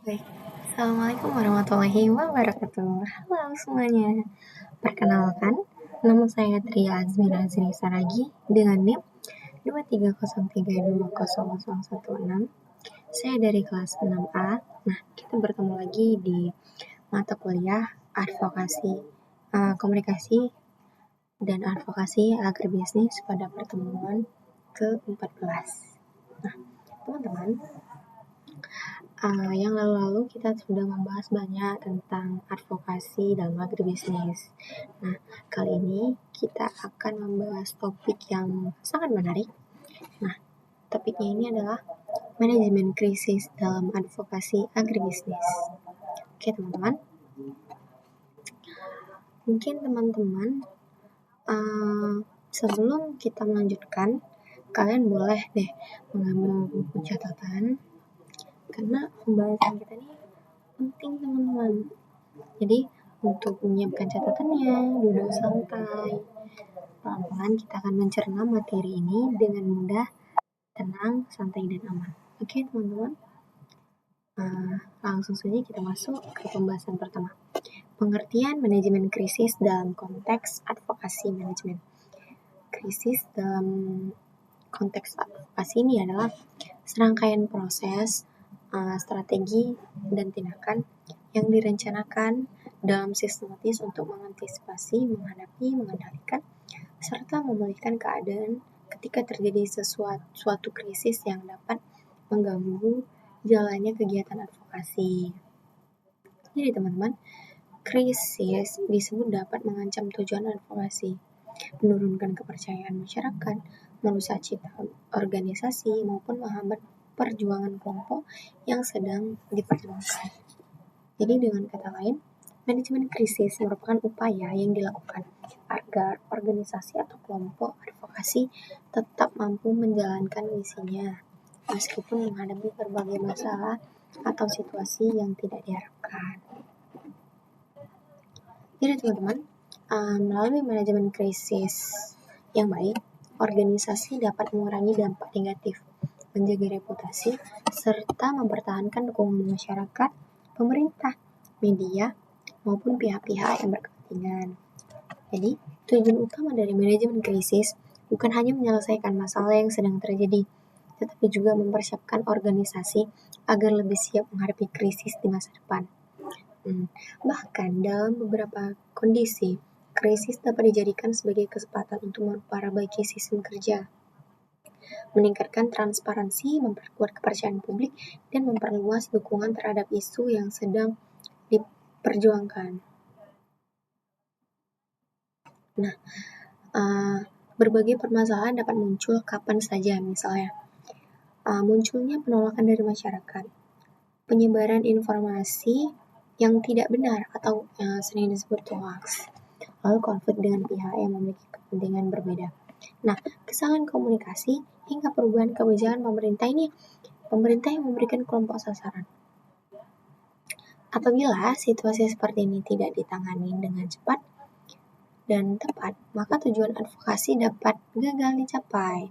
Baik, Assalamualaikum warahmatullahi wabarakatuh. Halo semuanya. Perkenalkan, nama saya Tria Azmira Azri Saragi dengan NIM 230320016. Saya dari kelas 6A. Nah, kita bertemu lagi di mata kuliah advokasi, komunikasi dan advokasi agribisnis pada pertemuan ke-14. Nah, teman-teman, yang lalu-lalu kita sudah membahas banyak tentang advokasi dalam agribisnis. Nah, kali ini kita akan membahas topik yang sangat menarik. Nah, topiknya ini adalah manajemen krisis dalam advokasi agribisnis. Oke, teman-teman. Mungkin teman-teman, sebelum kita melanjutkan, kalian boleh deh mengambil buku catatan karena pembahasan kita ini penting, teman-teman. Jadi untuk menyiapkan catatannya, duduk santai. Pelan-pelan kita akan mencerna materi ini dengan mudah, tenang, santai, dan aman. Oke, teman-teman. Langsung saja kita masuk ke pembahasan pertama. Pengertian manajemen krisis dalam konteks advokasi manajemen. Krisis dalam konteks advokasi ini adalah serangkaian proses, strategi, dan tindakan yang direncanakan dalam sistematis untuk mengantisipasi, menghadapi, mengendalikan, serta memulihkan keadaan ketika terjadi suatu krisis yang dapat mengganggu jalannya kegiatan advokasi. Jadi teman-teman, krisis disebut dapat mengancam tujuan advokasi, menurunkan kepercayaan masyarakat, merusak citra organisasi, maupun menghambat perjuangan kelompok yang sedang diperjuangkan. Jadi dengan kata lain, manajemen krisis merupakan upaya yang dilakukan agar organisasi atau kelompok advokasi tetap mampu menjalankan misinya meskipun menghadapi berbagai masalah atau situasi yang tidak diharapkan. Jadi teman-teman, melalui manajemen krisis yang baik, organisasi dapat mengurangi dampak negatif, menjaga reputasi, serta mempertahankan dukungan masyarakat, pemerintah, media, maupun pihak-pihak yang berkepentingan. Jadi, tujuan utama dari manajemen krisis bukan hanya menyelesaikan masalah yang sedang terjadi, tetapi juga mempersiapkan organisasi agar lebih siap menghadapi krisis di masa depan. Bahkan dalam beberapa kondisi, krisis dapat dijadikan sebagai kesempatan untuk memperbaiki sistem kerja, meningkatkan transparansi, memperkuat kepercayaan publik, dan memperluas dukungan terhadap isu yang sedang diperjuangkan. Nah, berbagai permasalahan dapat muncul kapan saja, misalnya munculnya penolakan dari masyarakat, penyebaran informasi yang tidak benar atau sering disebut hoax, lalu konflik dengan pihak yang memiliki kepentingan berbeda. Nah, kesalahan komunikasi hingga perubahan kebijakan pemerintah yang memberikan kelompok sasaran. Apabila situasi seperti ini tidak ditangani dengan cepat dan tepat, maka tujuan advokasi dapat gagal dicapai.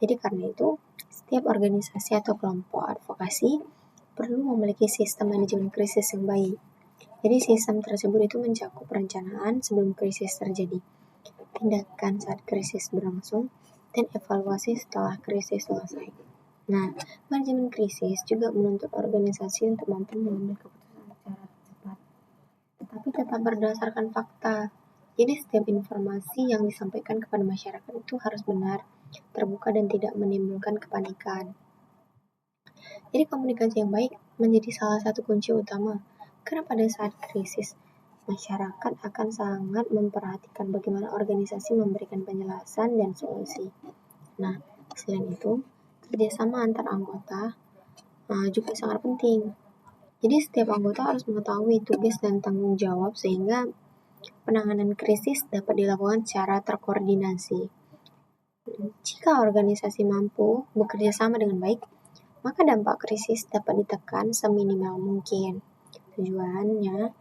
Jadi karena itu, setiap organisasi atau kelompok advokasi perlu memiliki sistem manajemen krisis yang baik. Jadi sistem tersebut itu mencakup perencanaan sebelum krisis terjadi, tindakan saat krisis berlangsung, dan evaluasi setelah krisis selesai. Nah, manajemen krisis juga menuntut organisasi untuk mampu mengambil keputusan secara cepat, tetapi tetap berdasarkan fakta. Jadi setiap informasi yang disampaikan kepada masyarakat itu harus benar, terbuka, dan tidak menimbulkan kepanikan. Jadi komunikasi yang baik menjadi salah satu kunci utama, karena pada saat krisis, masyarakat akan sangat memperhatikan bagaimana organisasi memberikan penjelasan dan solusi. Nah, selain itu, kerjasama antar anggota juga sangat penting. Jadi setiap anggota harus mengetahui tugas dan tanggung jawab sehingga penanganan krisis dapat dilakukan secara terkoordinasi. Jika organisasi mampu bekerja sama dengan baik, maka dampak krisis dapat ditekan seminimal mungkin. Tujuannya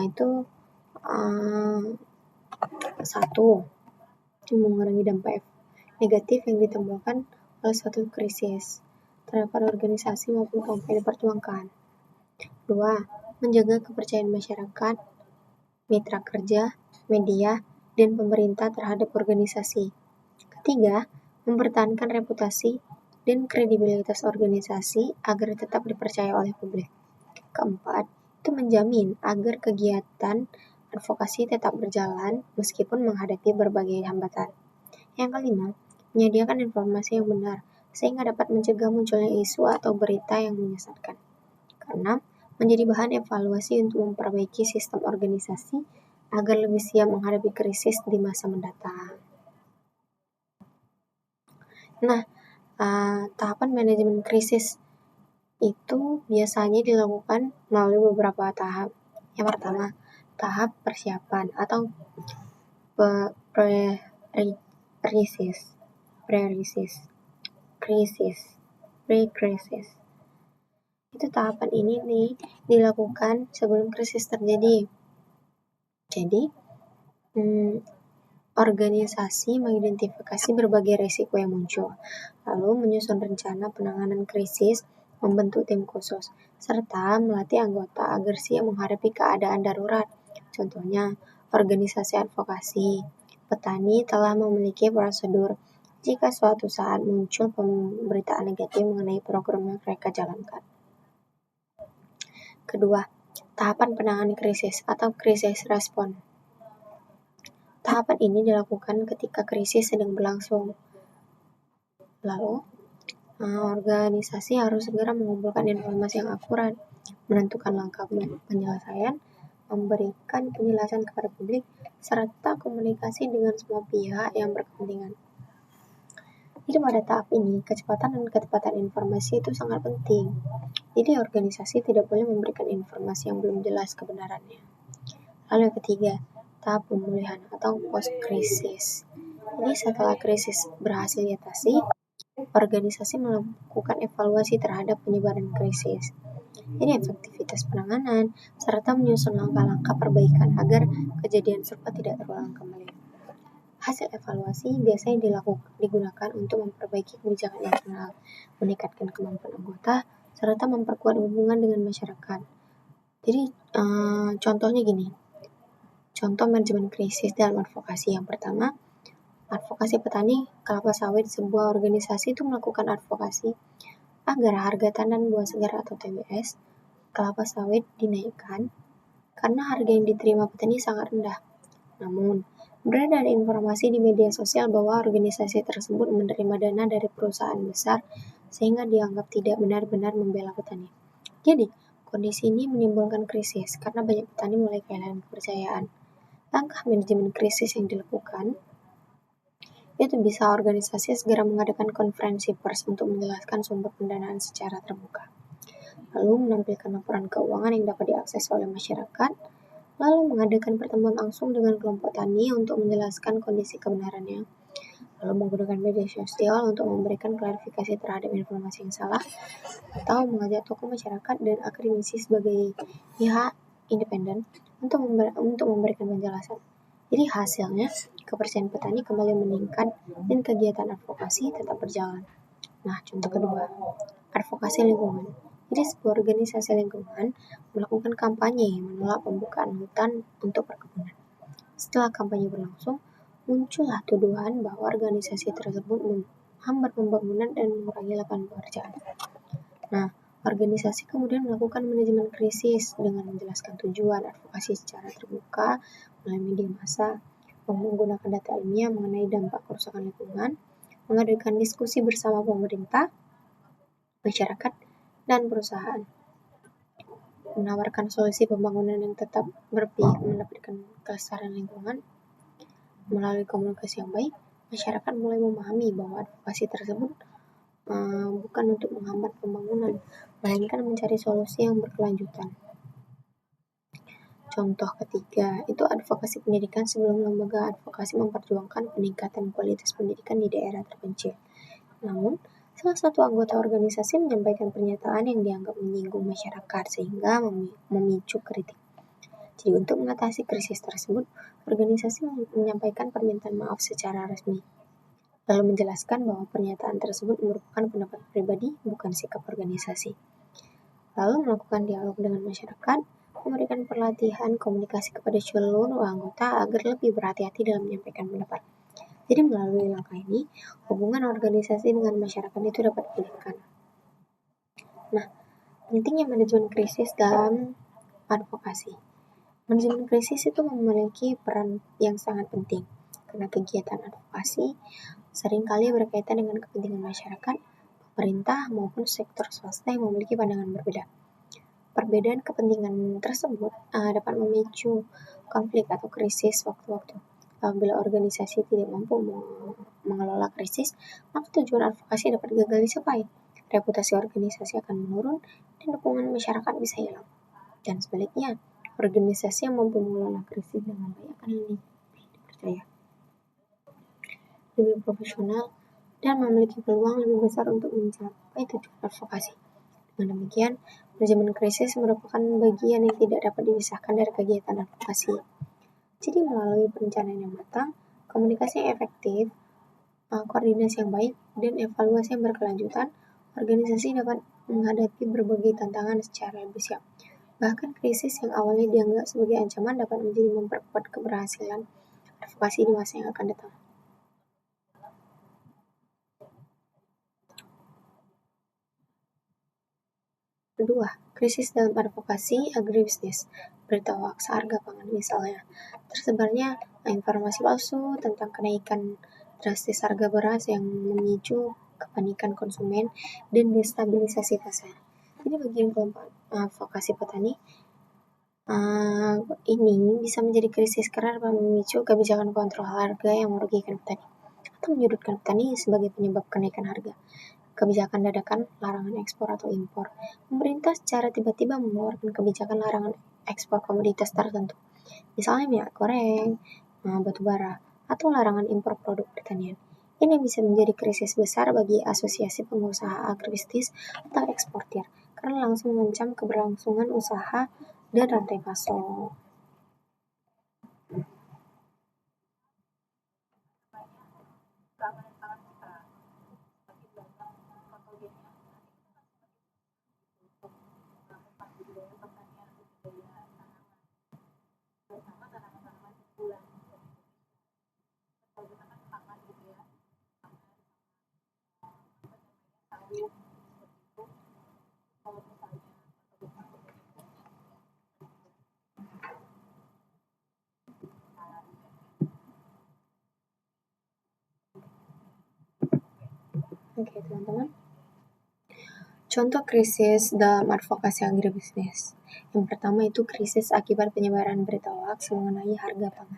itu satu, mengurangi dampak negatif yang ditimbulkan oleh suatu krisis terhadap organisasi maupun kelompok yang diperjuangkan. 2. Menjaga kepercayaan masyarakat, mitra kerja, media, dan pemerintah terhadap organisasi. Ketiga, mempertahankan reputasi dan kredibilitas organisasi agar tetap dipercaya oleh publik. Keempat, itu menjamin agar kegiatan advokasi tetap berjalan meskipun menghadapi berbagai hambatan. Yang kelima, menyediakan informasi yang benar sehingga dapat mencegah munculnya isu atau berita yang menyesatkan. Keenam, menjadi bahan evaluasi untuk memperbaiki sistem organisasi agar lebih siap menghadapi krisis di masa mendatang. Nah, tahapan manajemen krisis itu biasanya dilakukan melalui beberapa tahap. Yang pertama, tahap persiapan atau pre-krisis. Itu tahapan ini nih dilakukan sebelum krisis terjadi. Jadi, organisasi mengidentifikasi berbagai risiko yang muncul, lalu menyusun rencana penanganan krisis, membentuk tim khusus, serta melatih anggota agar siap menghadapi keadaan darurat. Contohnya, organisasi advokasi. Petani telah memiliki prosedur jika suatu saat muncul pemberitaan negatif mengenai program yang mereka jalankan. Kedua, tahapan penanganan krisis atau krisis respon. Tahapan ini dilakukan ketika krisis sedang berlangsung. Lalu, organisasi harus segera mengumpulkan informasi yang akurat, menentukan langkah penyelesaian, memberikan penjelasan kepada publik, serta komunikasi dengan semua pihak yang berkepentingan. Jadi pada tahap ini, kecepatan dan ketepatan informasi itu sangat penting. Jadi organisasi tidak boleh memberikan informasi yang belum jelas kebenarannya. Lalu yang ketiga, tahap pemulihan atau post-krisis. Jadi setelah krisis berhasil diatasi, organisasi melakukan evaluasi terhadap penyebaran krisis. Jadi efektivitas penanganan, serta menyusun langkah-langkah perbaikan agar kejadian serupa tidak terulang kembali. Hasil evaluasi biasanya digunakan untuk memperbaiki kebijakan internal, meningkatkan kemampuan anggota, serta memperkuat hubungan dengan masyarakat. Jadi contohnya gini, contoh manajemen krisis dalam advokasi. Yang pertama, advokasi petani kelapa sawit. Sebuah organisasi itu melakukan advokasi agar harga tandan buah segar atau TBS kelapa sawit dinaikkan karena harga yang diterima petani sangat rendah. Namun, beredar informasi di media sosial bahwa organisasi tersebut menerima dana dari perusahaan besar sehingga dianggap tidak benar-benar membela petani. Jadi, kondisi ini menimbulkan krisis karena banyak petani mulai kehilangan kepercayaan. Langkah manajemen krisis yang dilakukan itu bisa organisasi segera mengadakan konferensi pers untuk menjelaskan sumber pendanaan secara terbuka, lalu menampilkan laporan keuangan yang dapat diakses oleh masyarakat, lalu mengadakan pertemuan langsung dengan kelompok tani untuk menjelaskan kondisi kebenarannya, lalu menggunakan media sosial untuk memberikan klarifikasi terhadap informasi yang salah, atau mengajak tokoh masyarakat dan akademisi sebagai pihak independen untuk memberikan penjelasan. Jadi hasilnya, kepercayaan petani kembali meningkat dan kegiatan advokasi tetap berjalan. Nah, contoh kedua, advokasi lingkungan. Jadi sebuah organisasi lingkungan melakukan kampanye menolak pembukaan hutan untuk perkebunan. Setelah kampanye berlangsung, muncullah tuduhan bahwa organisasi tersebut menghambat pembangunan dan mengurangi lapangan pekerjaan. Nah, organisasi kemudian melakukan manajemen krisis dengan menjelaskan tujuan advokasi secara terbuka melalui media massa, menggunakan data ilmiah mengenai dampak kerusakan lingkungan, mengadakan diskusi bersama pemerintah, masyarakat, dan perusahaan, menawarkan solusi pembangunan yang tetap berpihak mendapatkan kelestarian lingkungan. Melalui komunikasi yang baik, masyarakat mulai memahami bahwa advokasi tersebut bukan untuk menghambat pembangunan, melainkan mencari solusi yang berkelanjutan. Contoh ketiga, itu advokasi pendidikan. Sebelum lembaga advokasi memperjuangkan peningkatan kualitas pendidikan di daerah terpencil. Namun, salah satu anggota organisasi menyampaikan pernyataan yang dianggap menyinggung masyarakat sehingga memicu kritik. Jadi untuk mengatasi krisis tersebut, organisasi menyampaikan permintaan maaf secara resmi, lalu menjelaskan bahwa pernyataan tersebut merupakan pendapat pribadi, bukan sikap organisasi. Lalu melakukan dialog dengan masyarakat, memberikan pelatihan komunikasi kepada seluruh anggota agar lebih berhati-hati dalam menyampaikan pendapat. Jadi melalui langkah ini, hubungan organisasi dengan masyarakat itu dapat dipulihkan. Nah, pentingnya manajemen krisis dalam advokasi. Manajemen krisis itu memiliki peran yang sangat penting, karena kegiatan advokasi seringkali berkaitan dengan kepentingan masyarakat, pemerintah, maupun sektor swasta yang memiliki pandangan berbeda. Perbedaan kepentingan tersebut dapat memicu konflik atau krisis waktu-waktu. Apabila organisasi tidak mampu mengelola krisis, maka tujuan advokasi dapat gagal dicapai. Reputasi organisasi akan menurun dan dukungan masyarakat bisa hilang. Dan sebaliknya, organisasi yang mampu mengelola krisis dengan baik akan lebih dipercaya, lebih profesional, dan memiliki peluang lebih besar untuk mencapai tujuan advokasi. Dengan demikian, manajemen krisis merupakan bagian yang tidak dapat dipisahkan dari kegiatan advokasi. Jadi melalui perencanaan yang matang, komunikasi yang efektif, koordinasi yang baik, dan evaluasi yang berkelanjutan, organisasi dapat menghadapi berbagai tantangan secara lebih siap. Bahkan krisis yang awalnya dianggap sebagai ancaman dapat menjadi memperkuat keberhasilan advokasi di masa yang akan datang. Kedua, krisis dalam advokasi agribisnis. Berita hoax harga pangan misalnya. Tersebarnya informasi palsu tentang kenaikan drastis harga beras yang memicu kepanikan konsumen dan destabilisasi pasar. Jadi bagi kelompok advokasi petani, ini bisa menjadi krisis karena dapat memicu kebijakan kontrol harga yang merugikan petani atau menyudutkan petani sebagai penyebab kenaikan harga. Kebijakan dadakan larangan ekspor atau impor. Pemerintah secara tiba-tiba mengeluarkan kebijakan larangan ekspor komoditas tertentu, misalnya minyak goreng, batu bara, atau larangan impor produk pertanian. Ini bisa menjadi krisis besar bagi asosiasi pengusaha agribisnis atau eksportir, karena langsung mengancam keberlangsungan usaha dan rantai pasok. Oke, teman-teman. Contoh krisis dalam advokasi agribisnis. Yang pertama itu krisis akibat penyebaran berita hoax mengenai harga pangan.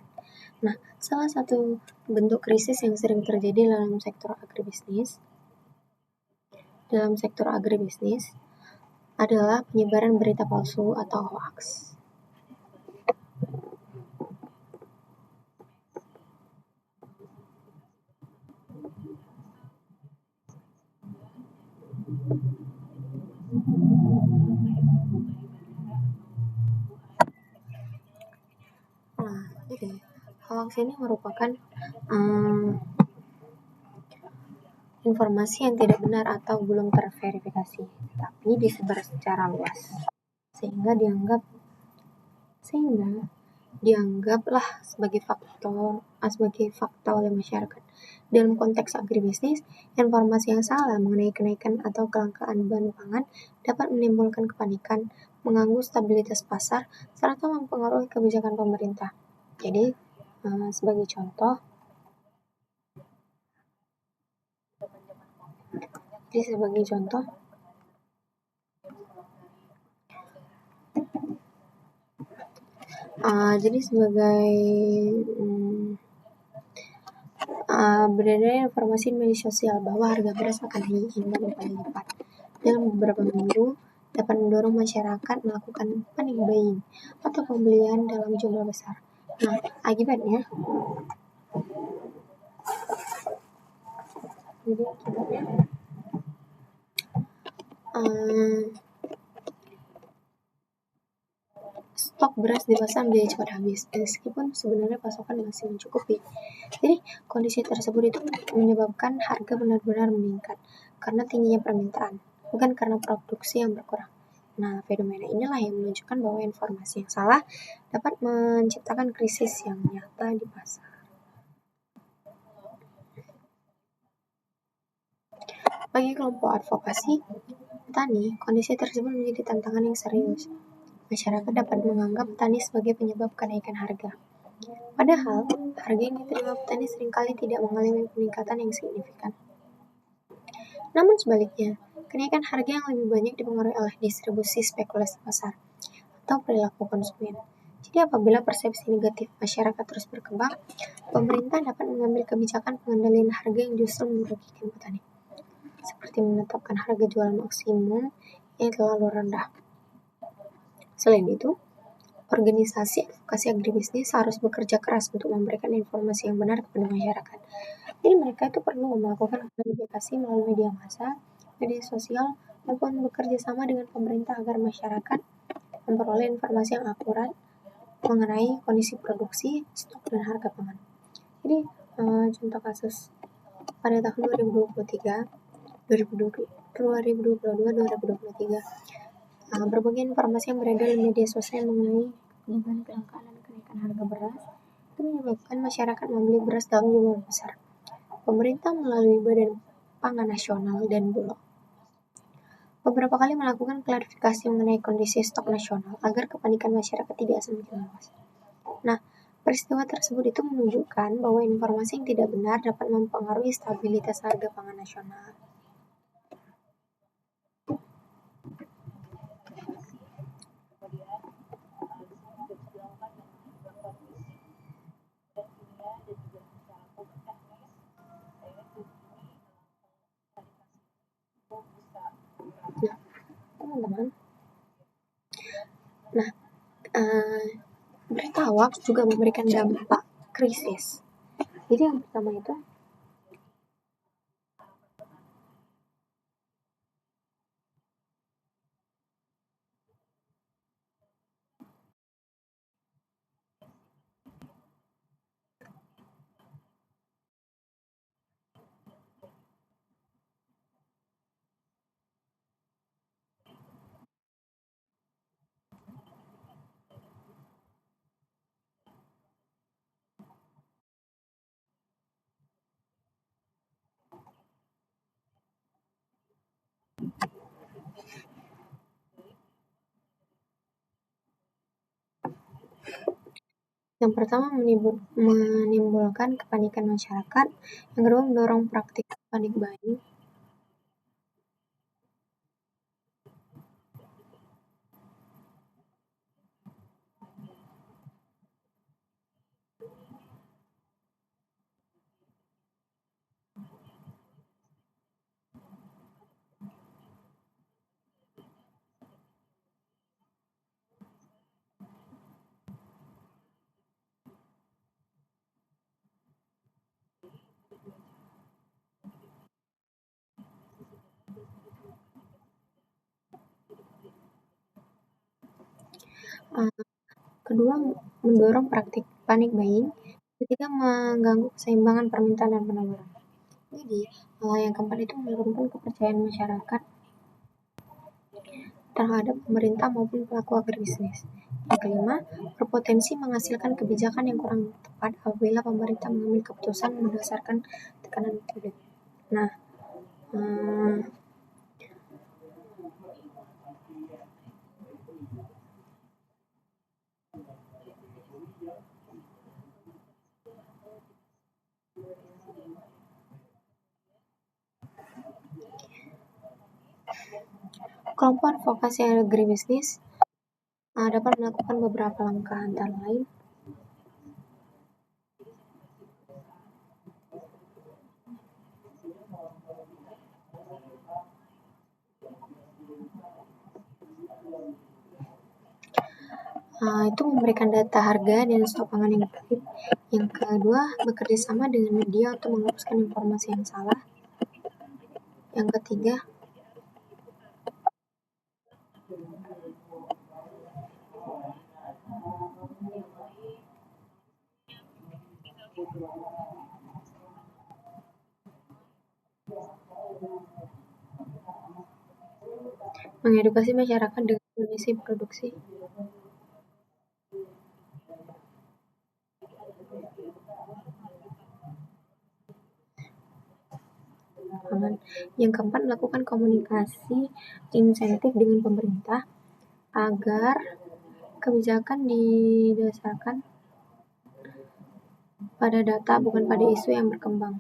Nah, salah satu bentuk krisis yang sering terjadi dalam sektor agribisnis adalah penyebaran berita palsu atau hoax. Jadi hoax ini merupakan informasi yang tidak benar atau belum terverifikasi, tapi disebar secara luas, sehingga dianggaplah sebagai fakta oleh masyarakat. Dalam konteks agribisnis, informasi yang salah mengenai kenaikan atau kelangkaan bahan pangan dapat menimbulkan kepanikan, mengganggu stabilitas pasar, serta mempengaruhi kebijakan pemerintah. Jadi, sebagai contoh, beredar informasi di media sosial bahwa harga beras akan naik hingga berkali lipat dalam beberapa minggu dapat mendorong masyarakat melakukan panic buying atau pembelian dalam jumlah besar. Nah, akibatnya stok beras di pasar menjadi cepat habis, meskipun sebenarnya pasokan masih mencukupi. Jadi, kondisi tersebut itu menyebabkan harga benar-benar meningkat karena tingginya permintaan, bukan karena produksi yang berkurang. Nah, fenomena inilah yang menunjukkan bahwa informasi yang salah dapat menciptakan krisis yang nyata di pasar. Bagi kelompok advokasi petani, kondisi tersebut menjadi tantangan yang serius. Masyarakat dapat menganggap petani sebagai penyebab kenaikan harga. Padahal, harga yang diterima petani seringkali tidak mengalami peningkatan yang signifikan. Namun sebaliknya, kenaikan harga yang lebih banyak dipengaruhi oleh distribusi spekulasi pasar atau perilaku konsumen. Jadi apabila persepsi negatif masyarakat terus berkembang, pemerintah dapat mengambil kebijakan pengendalian harga yang justru merugikan petani, seperti menetapkan harga jual maksimum yang terlalu rendah. Selain itu, organisasi advokasi agribisnis harus bekerja keras untuk memberikan informasi yang benar kepada masyarakat. Jadi mereka itu perlu melakukan klarifikasi melalui media massa, media sosial, maupun bekerja sama dengan pemerintah agar masyarakat memperoleh informasi yang akurat mengenai kondisi produksi, stok, dan harga pangan. Jadi contoh kasus pada tahun 2023, 2022, 2023, berbagai informasi yang beredar di media sosial mengenai penyebab kelangkaan dan kenaikan harga beras itu menyebabkan masyarakat membeli beras dalam jumlah besar. Pemerintah melalui Badan Pangan Nasional dan Bulog beberapa kali melakukan klarifikasi mengenai kondisi stok nasional agar kepanikan masyarakat tidak semakin meluas. Nah, peristiwa tersebut itu menunjukkan bahwa informasi yang tidak benar dapat mempengaruhi stabilitas harga pangan nasional. Nah, teman-teman, berita hoax juga memberikan dampak krisis. Jadi yang pertama itu yang pertama menimbulkan kepanikan masyarakat, yang kedua mendorong praktik panic buying, kedua mendorong praktik panic buying, ketiga mengganggu keseimbangan permintaan dan penawaran. Jadi, yang keempat itu menurunkan kepercayaan masyarakat terhadap pemerintah maupun pelaku agribisnis. Yang kelima, berpotensi menghasilkan kebijakan yang kurang tepat apabila pemerintah mengambil keputusan berdasarkan tekanan publik. Nah, kelompok advokasi agribisnis dapat melakukan beberapa langkah, antara lain itu memberikan data harga dan stok pangan yang valid. Yang kedua, bekerja sama dengan media untuk meluruskan informasi yang salah. Yang ketiga, mengedukasi masyarakat dengan kondisi produksi. Yang keempat, melakukan komunikasi insentif dengan pemerintah agar kebijakan didasarkan pada data bukan pada isu yang berkembang.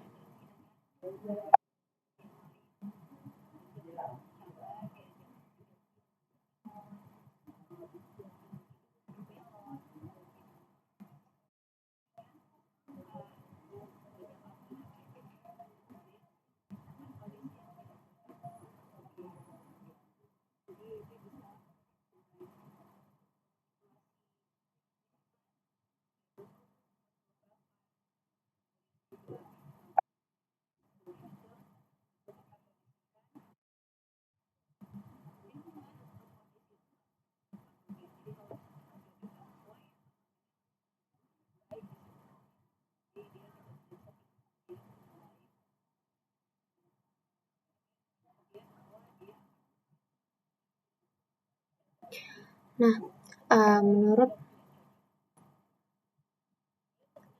Nah,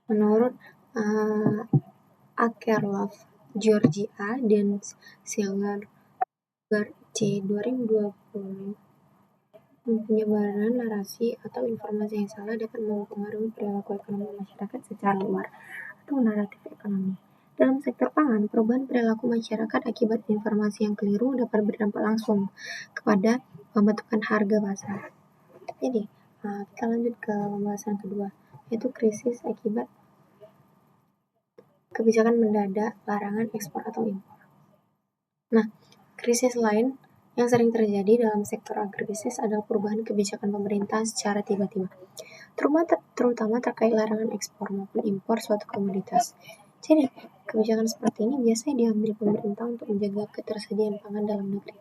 menurut Akerlof, Georgia, dan Siller C. 2020, penyebaran narasi atau informasi yang salah dapat mempengaruhi perilaku ekonomi masyarakat secara luar atau naratif ekonomi. Dalam sektor pangan, perubahan perilaku masyarakat akibat informasi yang keliru dapat berdampak langsung kepada pembentukan harga pasar. Jadi, kita lanjut ke pembahasan kedua, yaitu krisis akibat kebijakan mendadak, larangan ekspor atau impor. Nah, krisis lain yang sering terjadi dalam sektor agribisnis adalah perubahan kebijakan pemerintah secara tiba-tiba, terutama terkait larangan ekspor maupun impor suatu komoditas. Jadi, kebijakan seperti ini biasanya diambil pemerintah untuk menjaga ketersediaan pangan dalam negeri,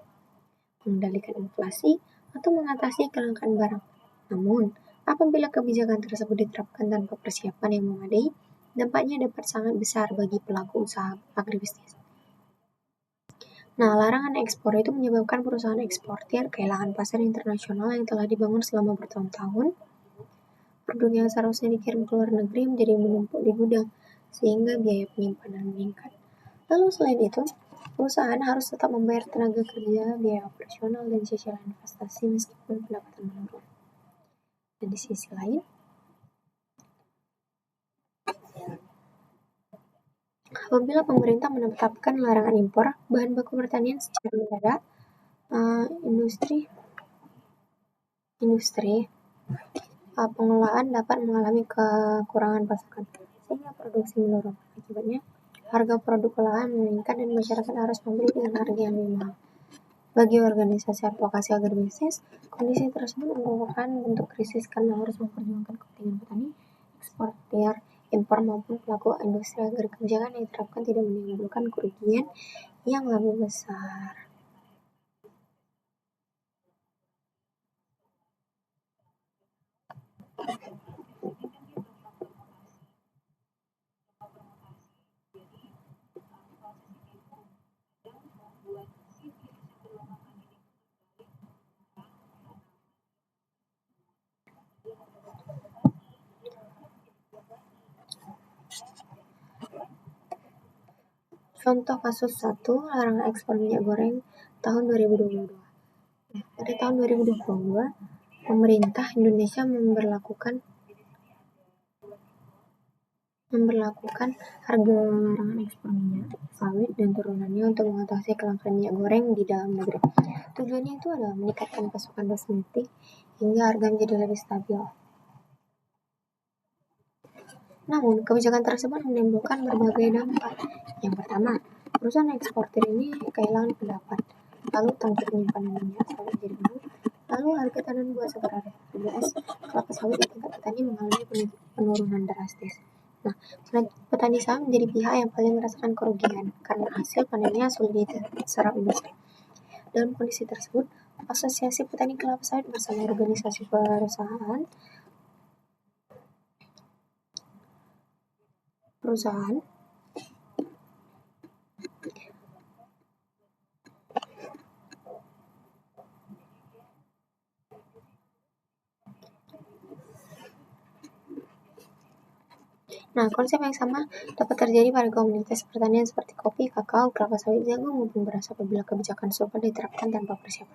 mengendalikan inflasi, atau mengatasi kelangkaan barang. Namun, apabila kebijakan tersebut diterapkan tanpa persiapan yang memadai, dampaknya dapat sangat besar bagi pelaku usaha agribisnis. Nah, larangan ekspor itu menyebabkan perusahaan eksportir kehilangan pasar internasional yang telah dibangun selama bertahun-tahun. Produk yang seharusnya dikirim ke luar negeri menjadi menumpuk di gudang, sehingga biaya penyimpanan meningkat. Lalu selain itu, perusahaan harus tetap membayar tenaga kerja, biaya operasional, dan cicilan investasi meskipun pendapatan menurun. Dan di sisi lain, apabila pemerintah menetapkan larangan impor bahan baku pertanian secara mendadak, industri pengolahan dapat mengalami kekurangan pasokan, sehingga produksi menurun. Akibatnya, harga produk olahan meningkat dan masyarakat harus membeli dengan harga yang lebih mahal. Bagi organisasi advokasi agribisnis, kondisi tersebut merupakan bentuk krisis karena harus memperjuangkan kepentingan petani, eksportir, impor maupun pelaku industri agar kebijakan yang diterapkan tidak menimbulkan kerugian yang lebih besar. Contoh kasus 1, larangan ekspor minyak goreng tahun 2022. Pada tahun 2022, pemerintah Indonesia memberlakukan harga larangan ekspor minyak sawit dan turunannya untuk mengatasi kelangkaan minyak goreng di dalam negeri. Tujuannya itu adalah meningkatkan pasokan domestik hingga harga menjadi lebih stabil. Namun, kebijakan tersebut menimbulkan berbagai dampak. Yang pertama, perusahaan eksportir ini kehilangan pendapat, lalu tangki penyimpanan minyak sawit jadi penuh, lalu harga tanam buah segar beras kelapa sawit di tingkat petani mengalami penurunan drastis. Nah, petani sawit menjadi pihak yang paling merasakan kerugian karena hasil panennya sulit diserap industri. Dalam kondisi tersebut, Asosiasi Petani Kelapa Sawit bersama organisasi perusahaan Nah, konsep yang sama dapat terjadi pada komoditas pertanian seperti kopi, kakao, kelapa sawit, jagung, maupun beras apabila kebijakan serupa diterapkan tanpa persiapan.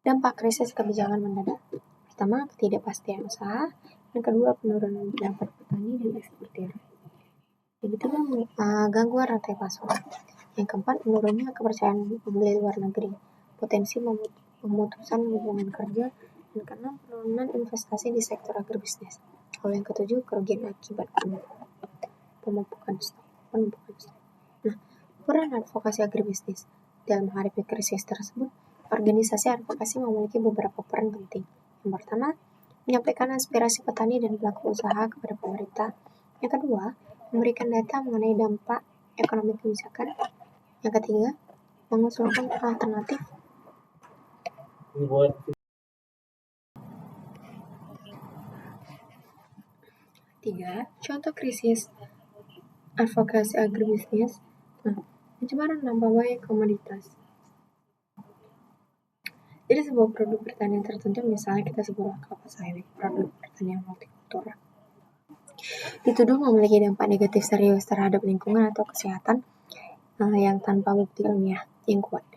Dampak krisis kebijakan mendadak. Pertama, ketidakpastian usaha. Yang kedua, penurunan pendapat petani dan eksportir. Yang ketiga, gangguan rantai pasok. Yang keempat, menurunnya kepercayaan pembeli luar negeri. Potensi pemutusan hubungan kerja. Yang keenam, penurunan investasi di sektor agribisnis. Lalu yang ketujuh, kerugian akibat penumpukan stok. Nah, peran advokasi agribisnis. Dalam menghadapi krisis tersebut, organisasi advokasi memiliki beberapa peran penting. Yang pertama, menyampaikan aspirasi petani dan pelaku usaha kepada pemerintah. Yang kedua, memberikan data mengenai dampak ekonomi kebijakan. Yang ketiga, mengusulkan alternatif. Tiga, contoh krisis advokasi agribisnis. Nah, pencemaran nama baik komoditas. Jadi sebuah produk pertanian tertentu, misalnya kita sebut kelapa sawit, produk pertanian multikultural, dituduh memiliki dampak negatif serius terhadap lingkungan atau kesehatan yang tanpa bukti ilmiah yang kuat,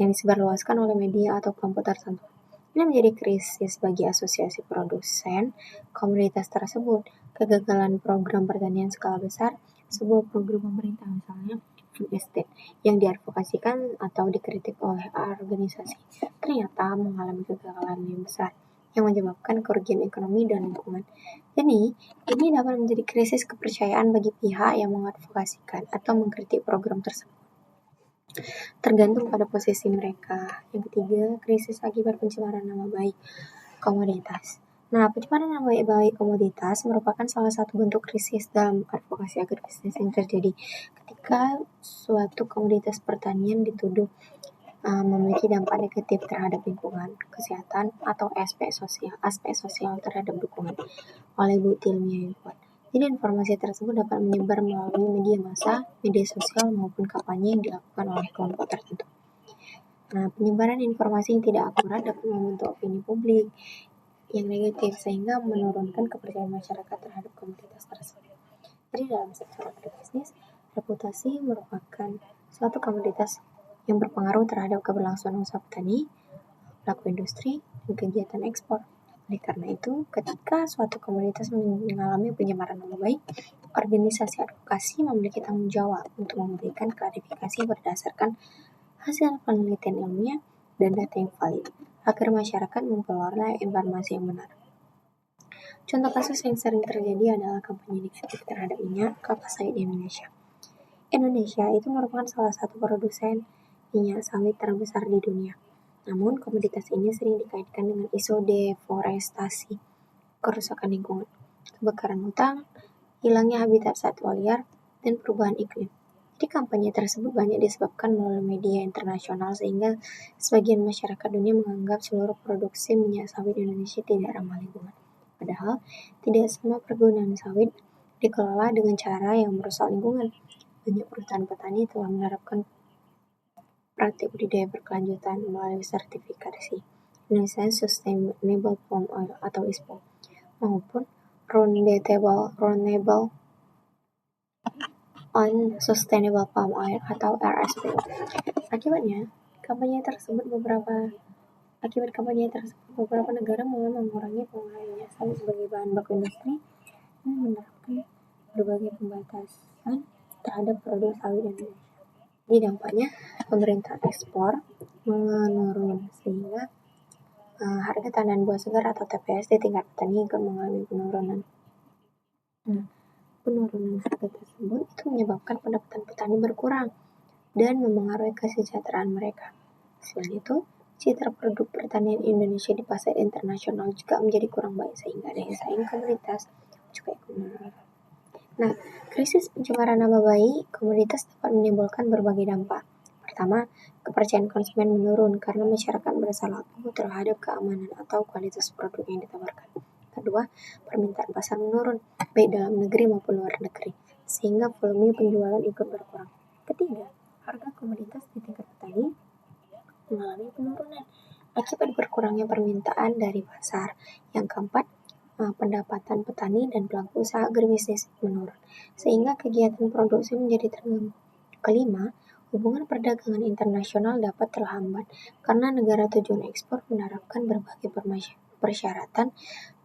yang disebarluaskan oleh media atau kelompok tertentu. Ini menjadi krisis bagi asosiasi produsen komoditas tersebut. Kegagalan program pertanian skala besar, sebuah program pemerintah misalnya food estate yang diadvokasikan atau dikritik oleh organisasi, ternyata mengalami kegagalan yang besar yang menyebabkan kerugian ekonomi dan lingkungan. Jadi, ini dapat menjadi krisis kepercayaan bagi pihak yang mengadvokasikan atau mengkritik program tersebut, tergantung pada posisi mereka. Yang ketiga, krisis akibat pencemaran nama baik komoditas. Nah, pencemaran nama baik komoditas merupakan salah satu bentuk krisis dalam advokasi agribisnis yang terjadi ketika suatu komoditas pertanian dituduh memiliki dampak negatif terhadap lingkungan, kesehatan, atau aspek sosial terhadap dukungan oleh bukti ilmiah yang kuat. Jadi informasi tersebut dapat menyebar melalui media massa, media sosial, maupun kampanye yang dilakukan oleh kelompok tertentu. Nah, penyebaran informasi yang tidak akurat dapat membentuk opini publik yang negatif sehingga menurunkan kepercayaan masyarakat terhadap komoditas tersebut. Jadi dalam sektor agribisnis, reputasi merupakan suatu komoditas yang berpengaruh terhadap keberlangsungan usaha petani, pelaku industri, dan kegiatan ekspor. Oleh karena itu, ketika suatu komoditas mengalami pencemaran nama baik, organisasi advokasi memiliki tanggung jawab untuk memberikan klarifikasi berdasarkan hasil penelitian ilmiah dan data yang valid, agar masyarakat memperoleh informasi yang benar. Contoh kasus yang sering terjadi adalah kampanye negatif terhadap minyak kelapa sawit di Indonesia. Indonesia itu merupakan salah satu produsen minyak sawit terbesar di dunia. Namun, komoditas ini sering dikaitkan dengan isu deforestasi, kerusakan lingkungan, kebakaran hutan, hilangnya habitat satwa liar, dan perubahan iklim. Jadi kampanye tersebut banyak disebabkan melalui media internasional sehingga sebagian masyarakat dunia menganggap seluruh produksi minyak sawit Indonesia tidak ramah lingkungan. Padahal, tidak semua perkebunan sawit dikelola dengan cara yang merusak lingkungan. Banyak perusahaan petani telah menerapkan praktik budidaya berkelanjutan melalui sertifikasi Indonesian Sustainable Palm Oil atau ISPO maupun Roundtable on Sustainable Palm Oil atau RSPO. Akibat kampanye tersebut beberapa negara mulai mengurangi penggunaan minyak sawit sebagai bahan baku industri dan menerapkan berbagai pembatasan terhadap produk sawit Indonesia. Jadi dampaknya pemerintah ekspor menurun sehingga harga tanaman buah segar atau TPS di tingkat petani ikut mengalami penurunan. Penurunan harga tersebut itu menyebabkan pendapatan petani berkurang dan memengaruhi kesejahteraan mereka. Selain itu, citra produk pertanian Indonesia di pasar internasional juga menjadi kurang baik sehingga daya saing komoditas juga ikut menurun. Nah, krisis pencemaran nama baik komoditas dapat menimbulkan berbagai dampak. Pertama, kepercayaan konsumen menurun karena masyarakat merasa ragu terhadap keamanan atau kualitas produk yang ditawarkan. Kedua, permintaan pasar menurun, baik dalam negeri maupun luar negeri, sehingga volume penjualan ikut berkurang. Ketiga, harga komoditas di tingkat petani mengalami penurunan akibat berkurangnya permintaan dari pasar. Yang keempat, pendapatan petani dan pelaku usaha agribisnis menurun, sehingga kegiatan produksi menjadi terganggu. Kelima, hubungan perdagangan internasional dapat terhambat karena negara tujuan ekspor menerapkan berbagai persyaratan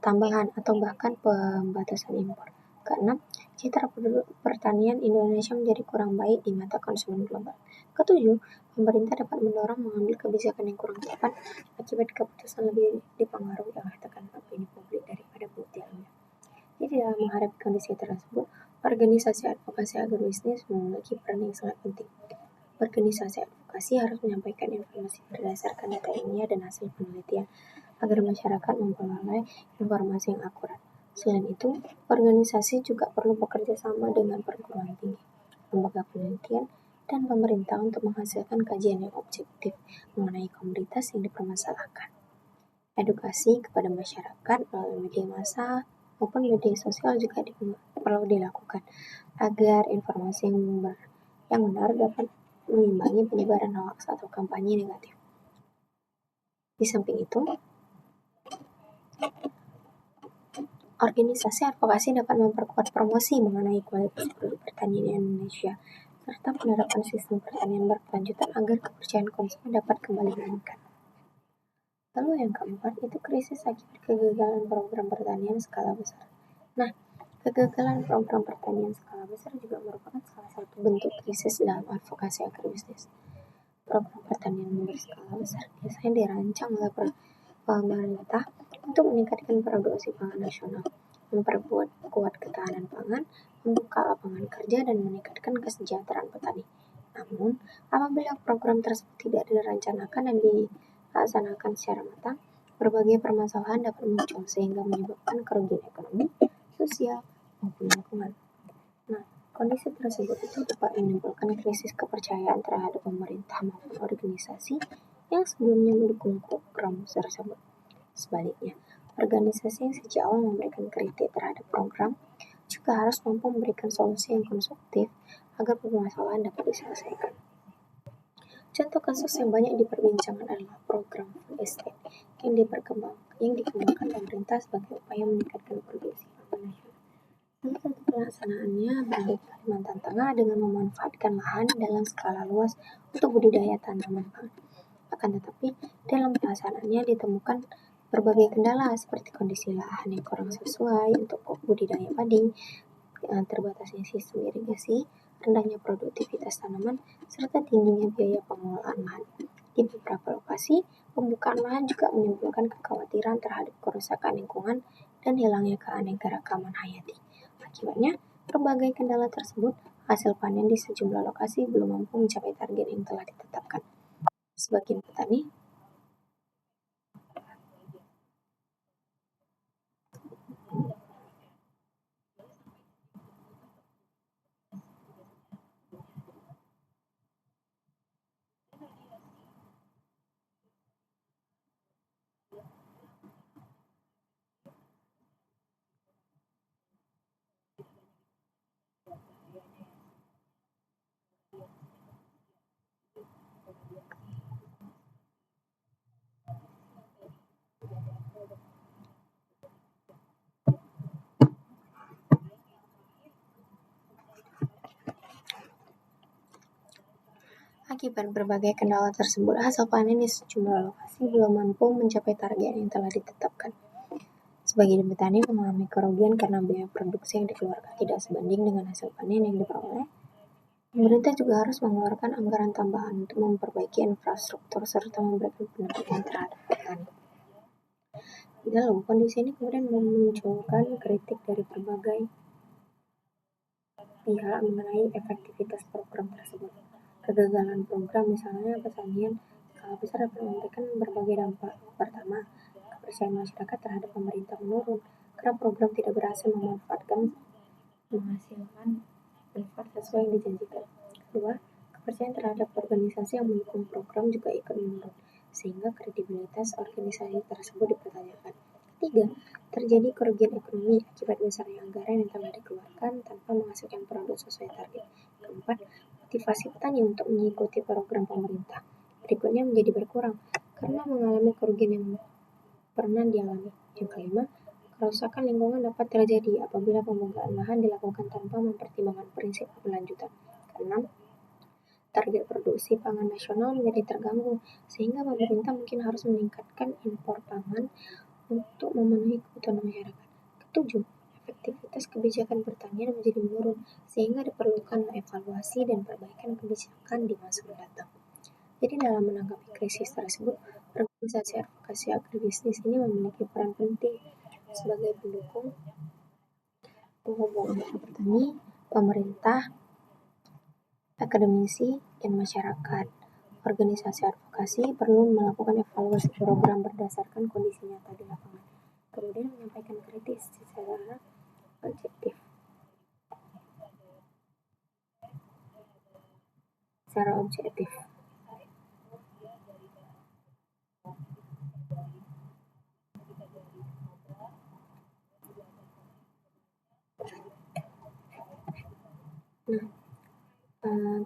tambahan atau bahkan pembatasan impor. Keenam, citra pertanian Indonesia menjadi kurang baik di mata konsumen global. Ketujuh, pemerintah dapat mendorong mengambil kebijakan yang kurang tepat akibat keputusan lebih dipengaruhi oleh tekanan opini publik daripada bukti ilmiah. Jadi dalam menghadapi kondisi tersebut, organisasi advokasi agribisnis memiliki peran yang sangat penting. Organisasi advokasi harus menyampaikan informasi berdasarkan data ilmiah dan hasil penelitian agar masyarakat memperoleh informasi yang akurat. Selain itu, organisasi juga perlu bekerja sama dengan perguruan tinggi, lembaga penelitian, dan pemerintah untuk menghasilkan kajian yang objektif mengenai komoditas yang dipermasalahkan. Edukasi kepada masyarakat melalui media massa maupun media sosial juga perlu dilakukan agar informasi yang benar dapat mengimbangi penyebaran hoax atau kampanye negatif. Di samping itu, organisasi advokasi dapat memperkuat promosi mengenai kualitas produk pertanian Indonesia serta penerapan sistem pertanian berkelanjutan agar kepercayaan konsumen dapat kembali meningkat. Lalu yang keempat, itu krisis akibat kegagalan program pertanian skala besar. Nah, kegagalan program pertanian skala besar juga merupakan salah satu bentuk krisis dalam advokasi agribisnis. Program pertanian berskala besar biasanya dirancang oleh pemerintah untuk meningkatkan produksi pangan nasional, memperkuat ketahanan pangan, membuka lapangan kerja, dan meningkatkan kesejahteraan petani. Namun, apabila program tersebut tidak direncanakan dan dilaksanakan secara matang, berbagai permasalahan dapat muncul sehingga menyebabkan kerugian ekonomi, sosial, maupun lingkungan. Nah, kondisi tersebut itu dapat menimbulkan krisis kepercayaan terhadap pemerintah maupun organisasi yang sebelumnya mendukung program tersebut. Sebaliknya, organisasi yang sejak awal memberikan kritik terhadap program juga harus mampu memberikan solusi yang konstruktif agar permasalahan dapat diselesaikan. Contoh kasus yang banyak diperbincangkan adalah program food estate yang dikembangkan pemerintah sebagai upaya meningkatkan produksi pangan nasional. Salah satu pelaksanaannya berada di Kalimantan Tengah dengan memanfaatkan lahan dalam skala luas untuk budidaya tanaman pangan. Akan tetapi, dalam pelaksanaannya ditemukan berbagai kendala seperti kondisi lahan yang kurang sesuai untuk budidaya padi, terbatasnya sistem irigasi, rendahnya produktivitas tanaman, serta tingginya biaya pengelolaan lahan. Di beberapa lokasi, pembukaan lahan juga menimbulkan kekhawatiran terhadap kerusakan lingkungan dan hilangnya keanekaragaman hayati. Akibatnya, berbagai kendala tersebut, hasil panen di sejumlah lokasi belum mampu mencapai target yang telah ditetapkan. Sebagian petani Akibat berbagai kendala tersebut, hasil panen di sejumlah lokasi belum mampu mencapai target yang telah ditetapkan. Sebagian petani mengalami kerugian karena biaya produksi yang dikeluarkan tidak sebanding dengan hasil panen yang diperoleh. Pemerintah juga harus mengeluarkan anggaran tambahan untuk memperbaiki infrastruktur serta memberikan pendampingan terhadap petani. Lalu, kondisi ini kemudian memunculkan kritik dari berbagai pihak mengenai efektivitas program tersebut. Kegagalan program misalnya pertanian skala besar dapat memberikan berbagai dampak. Pertama, kepercayaan masyarakat terhadap pemerintah menurun karena program tidak berhasil menghasilkan manfaat sesuai yang dijanjikan. Kedua, kepercayaan terhadap organisasi yang mendukung program juga ikut menurun, sehingga kredibilitas organisasi tersebut dipertanyakan. Ketiga, terjadi kerugian ekonomi akibat besarnya anggaran yang telah dikeluarkan tanpa menghasilkan produk sesuai target. Keempat, motivasi petani untuk mengikuti program pemerintah berikutnya menjadi berkurang karena mengalami kerugian yang pernah dialami. Yang kelima, Kerusakan lingkungan dapat terjadi apabila pembongkaran lahan dilakukan tanpa mempertimbangkan prinsip keberlanjutan. Keenam, target produksi pangan nasional menjadi terganggu, sehingga pemerintah mungkin harus meningkatkan impor pangan untuk memenuhi kebutuhan masyarakat. Ketujuh, efektivitas kebijakan pertanian menjadi menurun, sehingga diperlukan evaluasi dan perbaikan kebijakan di masa mendatang. Jadi dalam menanggapi krisis tersebut, organisasi advokasi agribisnis ini memiliki peran penting sebagai pendukung penghubung antara petani, pemerintah, akademisi, dan masyarakat. Organisasi advokasi perlu melakukan evaluasi program berdasarkan kondisi nyata di lapangan, kemudian menyampaikan kritis secara objektif.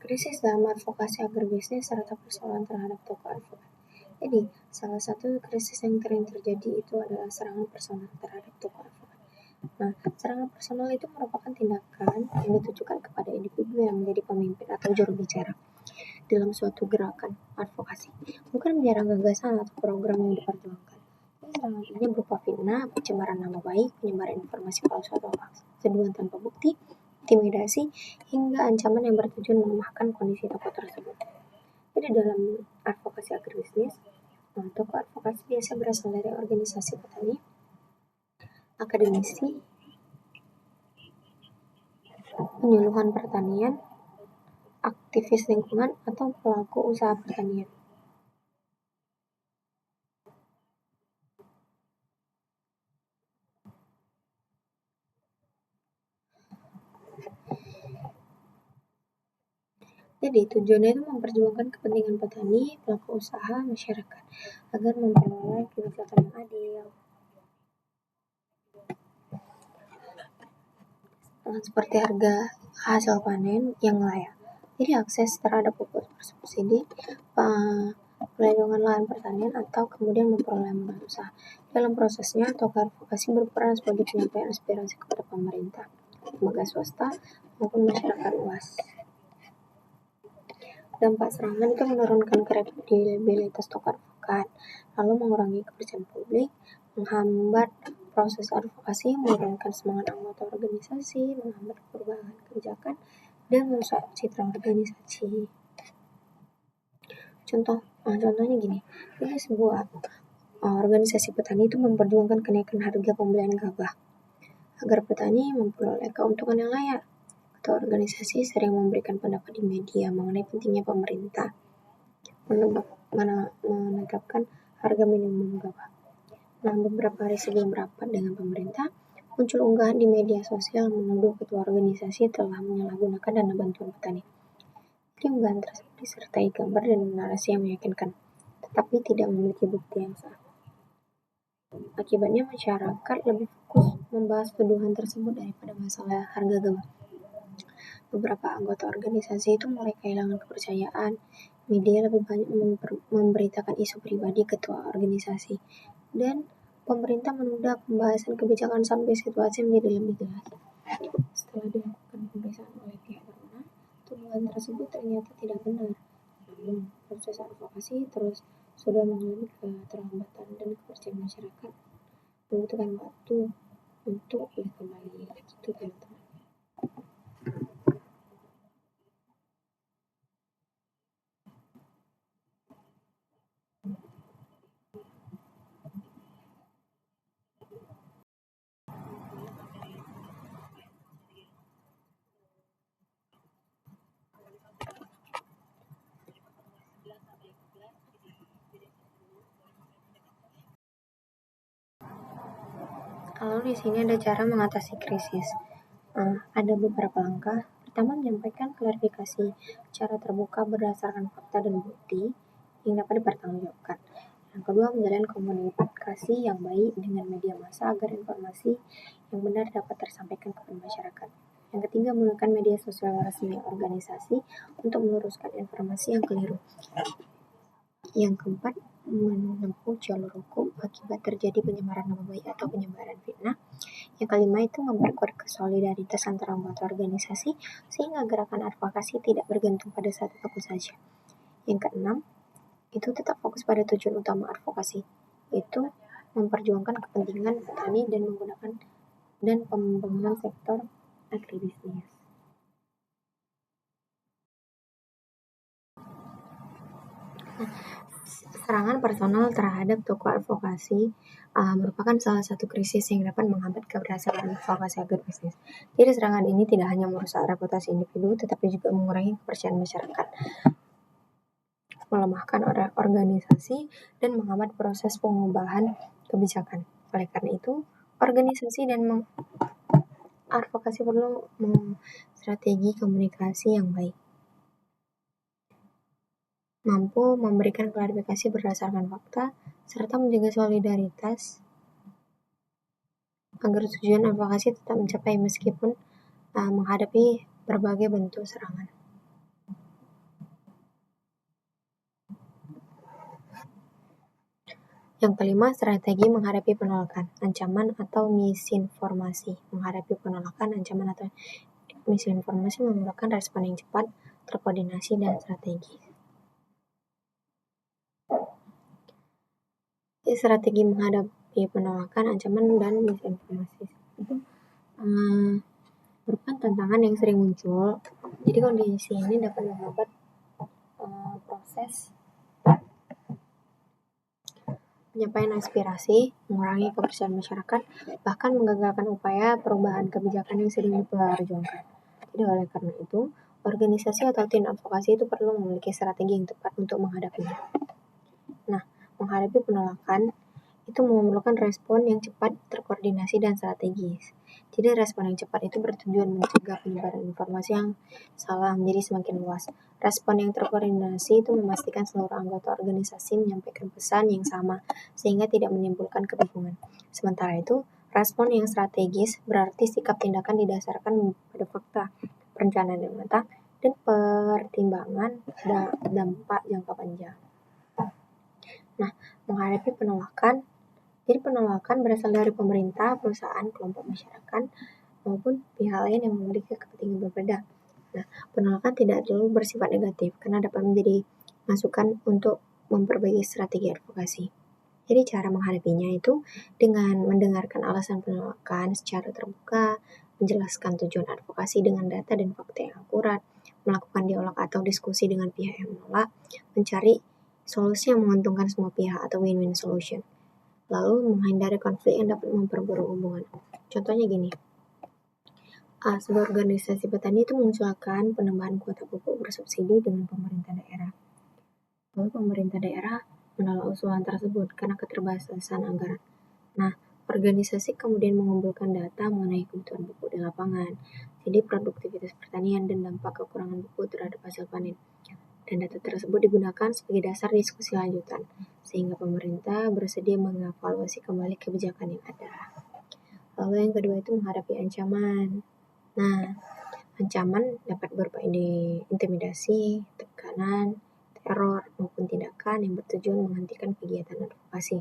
Krisis dalam advokasi agribisnis serta persoalan terhadap tokoh advokat. Jadi, salah satu krisis yang sering terjadi itu adalah serangan personal terhadap tokoh advokat. Nah, serangan personal itu merupakan tindakan yang ditujukan kepada individu yang menjadi pemimpin atau juru bicara dalam suatu gerakan advokasi, bukan menyerang gagasan atau program yang diperjuangkan. Serangan ini berupa fitnah, pencemaran nama baik, penyebaran informasi palsu atau tuduhan tanpa bukti, intimidasi, hingga ancaman yang bertujuan melemahkan kondisi tokoh tersebut. Jadi dalam advokasi agribisnis, tokoh advokasi biasa berasal dari organisasi petani, akademisi, penyuluhan pertanian, aktivis lingkungan, atau pelaku usaha pertanian. Jadi tujuannya itu memperjuangkan kepentingan petani, pelaku usaha, masyarakat agar memperoleh kebijakan yang adil. Seperti harga hasil panen yang layak. Jadi akses terhadap pupuk bersubsidi, pelindungan lahan pertanian, atau kemudian memperoleh modal usaha. Dalam prosesnya, tokoh advokasi berperan sebagai penyampaian aspirasi kepada pemerintah, lembaga swasta, maupun masyarakat luas. Dampak serangan itu menurunkan kredibilitas tokoh advokat, lalu mengurangi kepercayaan publik, menghambat proses advokasi, menurunkan semangat anggota organisasi, menghambat perubahan kebijakan, dan merusak citra organisasi. Contohnya gini, ini sebuah organisasi petani itu memperjuangkan kenaikan harga pembelian gabah agar petani memperoleh keuntungan yang layak. Atau organisasi sering memberikan pendapat di media mengenai pentingnya pemerintah menetapkan harga minimum gabah. Nah, beberapa hari sebelum rapat dengan pemerintah, muncul unggahan di media sosial menuduh ketua organisasi telah menyalahgunakan dana bantuan petani. Di unggahan tersebut disertai gambar dan narasi yang meyakinkan, tetapi tidak memiliki bukti yang sah. Akibatnya masyarakat lebih fokus membahas tuduhan tersebut daripada masalah harga gabah. Beberapa anggota organisasi itu mulai kehilangan kepercayaan. Media lebih banyak memberitakan isu pribadi ketua organisasi, dan pemerintah menunda pembahasan kebijakan sampai situasi menjadi lebih jelas. Setelah dilakukan pemeriksaan oleh pihak berwenang, tuduhan tersebut ternyata tidak benar. Namun, proses advokasi terus sudah mengalami keterlambatan dan kepercayaan masyarakat membutuhkan waktu untuk pulih kembali. Itu teman-teman. Lalu di sini ada cara mengatasi krisis. Ada beberapa langkah. Pertama, menyampaikan klarifikasi cara terbuka berdasarkan fakta dan bukti yang dapat dipertanggungjawabkan. Yang kedua, menjalin komunikasi yang baik dengan media massa agar informasi yang benar dapat tersampaikan kepada masyarakat. Yang ketiga, menggunakan media sosial resmi organisasi untuk meluruskan informasi yang keliru. Yang keempat, menempuh jalur hukum akibat terjadi penyemaran nama baik atau penyebaran fitnah. Yang kelima itu memperkuat solidaritas antara anggota organisasi sehingga gerakan advokasi tidak bergantung pada satu tokoh saja. Yang keenam itu tetap fokus pada tujuan utama advokasi, yaitu memperjuangkan kepentingan petani dan menggunakan dan pembangunan sektor agribisnis. Serangan personal terhadap tokoh advokasi merupakan salah satu krisis yang dapat menghambat keberhasilan advokasi agribisnis. Jadi serangan ini tidak hanya merusak reputasi individu, tetapi juga mengurangi kepercayaan masyarakat, melemahkan organisasi, dan menghambat proses pengubahan kebijakan. Oleh karena itu, organisasi dan advokasi perlu strategi komunikasi yang baik, mampu memberikan klarifikasi berdasarkan fakta, serta menjaga solidaritas agar tujuan advokasi tetap mencapai meskipun menghadapi berbagai bentuk serangan. Yang kelima, strategi menghadapi penolakan, ancaman atau misinformasi. Menghadapi penolakan, ancaman atau misinformasi memerlukan respon yang cepat, terkoordinasi, dan strategi. Strategi menghadapi penolakan, ancaman, dan misinformasi itu merupakan tantangan yang sering muncul. Jadi kondisi ini dapat menghambat proses penyampaian aspirasi, mengurangi kepercayaan masyarakat, bahkan menggagalkan upaya perubahan kebijakan yang sedang diperjuangkan. Jadi oleh karena itu, organisasi atau tim advokasi itu perlu memiliki strategi yang tepat untuk menghadapinya. Nah, menghadapi penolakan itu memerlukan respon yang cepat, terkoordinasi, dan strategis. Jadi respon yang cepat itu bertujuan mencegah penyebaran informasi yang salah menjadi semakin luas. Respon yang terkoordinasi itu memastikan seluruh anggota organisasi menyampaikan pesan yang sama sehingga tidak menimbulkan kebingungan. Sementara itu, respon yang strategis berarti sikap tindakan didasarkan pada fakta, perencanaan yang matang, dan pertimbangan dampak jangka panjang. Nah, menghadapi penolakan, jadi penolakan berasal dari pemerintah, perusahaan, kelompok masyarakat, maupun pihak lain yang memiliki kepentingan berbeda. Nah, penolakan tidak selalu bersifat negatif karena dapat menjadi masukan untuk memperbaiki strategi advokasi. Jadi cara menghadapinya itu dengan mendengarkan alasan penolakan secara terbuka, menjelaskan tujuan advokasi dengan data dan fakta yang akurat, melakukan dialog atau diskusi dengan pihak yang menolak, mencari solusi yang menguntungkan semua pihak atau win-win solution, lalu menghindari konflik yang dapat memperburuk hubungan. Contohnya gini, sebuah organisasi petani itu mengusulkan penambahan kuota pupuk bersubsidi dengan pemerintah daerah. Lalu pemerintah daerah menolak usulan tersebut karena keterbatasan anggaran. Nah, organisasi kemudian mengumpulkan data mengenai kebutuhan pupuk di lapangan, jadi produktivitas pertanian dan dampak kekurangan pupuk terhadap hasil panen. Dan data tersebut digunakan sebagai dasar diskusi lanjutan, sehingga pemerintah bersedia mengevaluasi kembali kebijakan yang ada. Lalu yang kedua itu menghadapi ancaman. Nah, ancaman dapat berupa intimidasi, tekanan, teror, maupun tindakan yang bertujuan menghentikan kegiatan advokasi.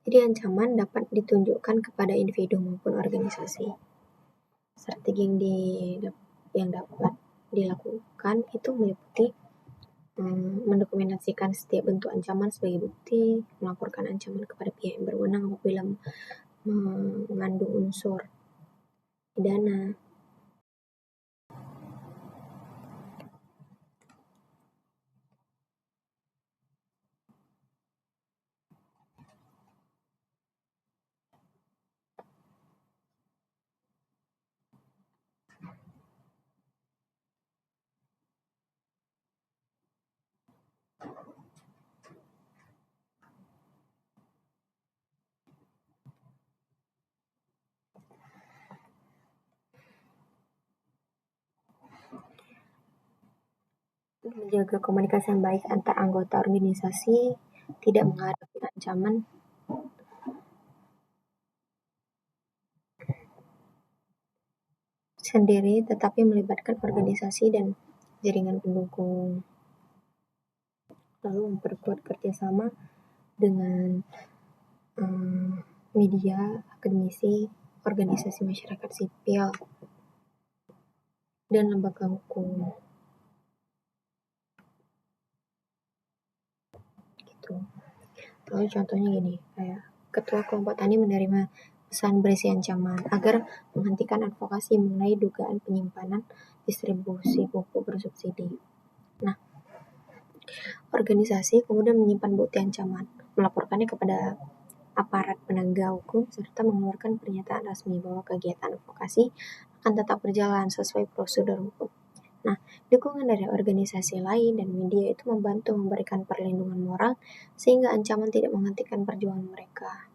Jadi ancaman dapat ditunjukkan kepada individu maupun organisasi. Strategi yang dapat dilakukan itu meliputi mendokumentasikan setiap bentuk ancaman sebagai bukti, melaporkan ancaman kepada pihak yang berwenang apabila mengandung unsur pidana. Menjaga komunikasi yang baik antar anggota organisasi, tidak menghadapi ancaman sendiri, tetapi melibatkan organisasi dan jaringan pendukung. lalu memperkuat kerjasama dengan media, akademisi, organisasi masyarakat sipil, dan lembaga hukum. Gitu. Lalu contohnya gini, kayak ketua kelompok tani menerima pesan berisi ancaman agar menghentikan advokasi mengenai dugaan penyimpanan distribusi pupuk bersubsidi. Nah, organisasi kemudian menyimpan bukti ancaman, melaporkannya kepada aparat penegak hukum, serta mengeluarkan pernyataan resmi bahwa kegiatan advokasi akan tetap berjalan sesuai prosedur hukum. Nah, dukungan dari organisasi lain dan media itu membantu memberikan perlindungan moral sehingga ancaman tidak menghentikan perjuangan mereka.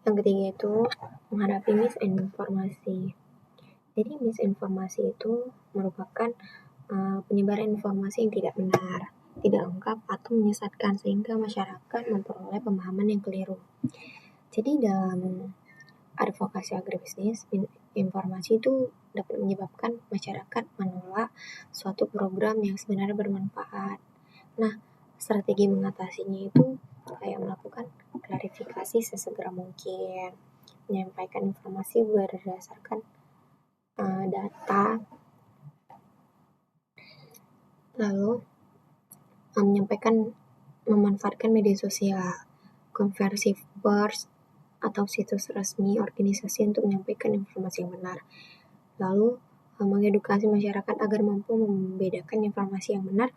Yang ketiga itu menghadapi misinformasi. Jadi misinformasi itu merupakan penyebaran informasi yang tidak benar, tidak lengkap atau menyesatkan sehingga masyarakat memperoleh pemahaman yang keliru. Jadi dalam advokasi agribisnis, informasi itu dapat menyebabkan masyarakat menolak suatu program yang sebenarnya bermanfaat. Nah, strategi mengatasinya itu kayak melakukan klarifikasi sesegera mungkin, menyampaikan informasi berdasarkan data, lalu memanfaatkan media sosial, konversi pers, atau situs resmi organisasi untuk menyampaikan informasi yang benar. Lalu mengedukasi masyarakat agar mampu membedakan informasi yang benar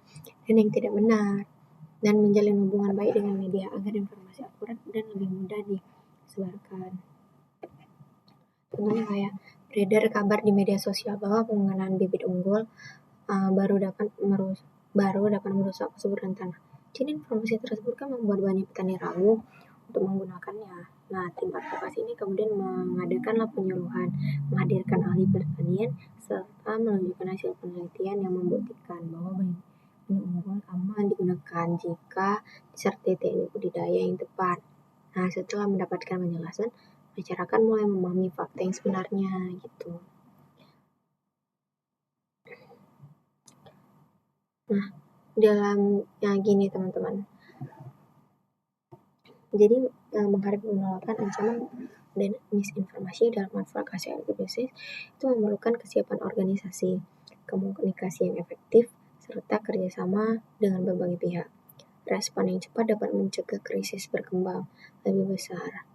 dan yang tidak benar, dan menjalin hubungan baik dengan media agar informasi akurat dan lebih mudah disebarkan. Contohnya kayak beredar kabar di media sosial bahwa penggunaan bibit unggul baru dapat merusak kesuburan tanah. Jadi informasi tersebut kan membuat banyak petani ragu untuk menggunakannya. Nah, tim advokasi ini kemudian mengadakanlah penyuluhan, menghadirkan ahli pertanian, serta menunjukkan hasil penelitian yang membuktikan bahwa benih unggul aman digunakan jika disertai teknik budidaya yang tepat. Nah, setelah mendapatkan penjelasan, masyarakat mulai memahami fakta yang sebenarnya gitu. Nah, gini teman-teman. Jadi menghadapi penolakan, ancaman, dan misinformasi dalam advokasi agribisnis itu memerlukan kesiapan organisasi, komunikasi yang efektif, serta kerjasama dengan berbagai pihak. Respon yang cepat dapat mencegah krisis berkembang lebih besar.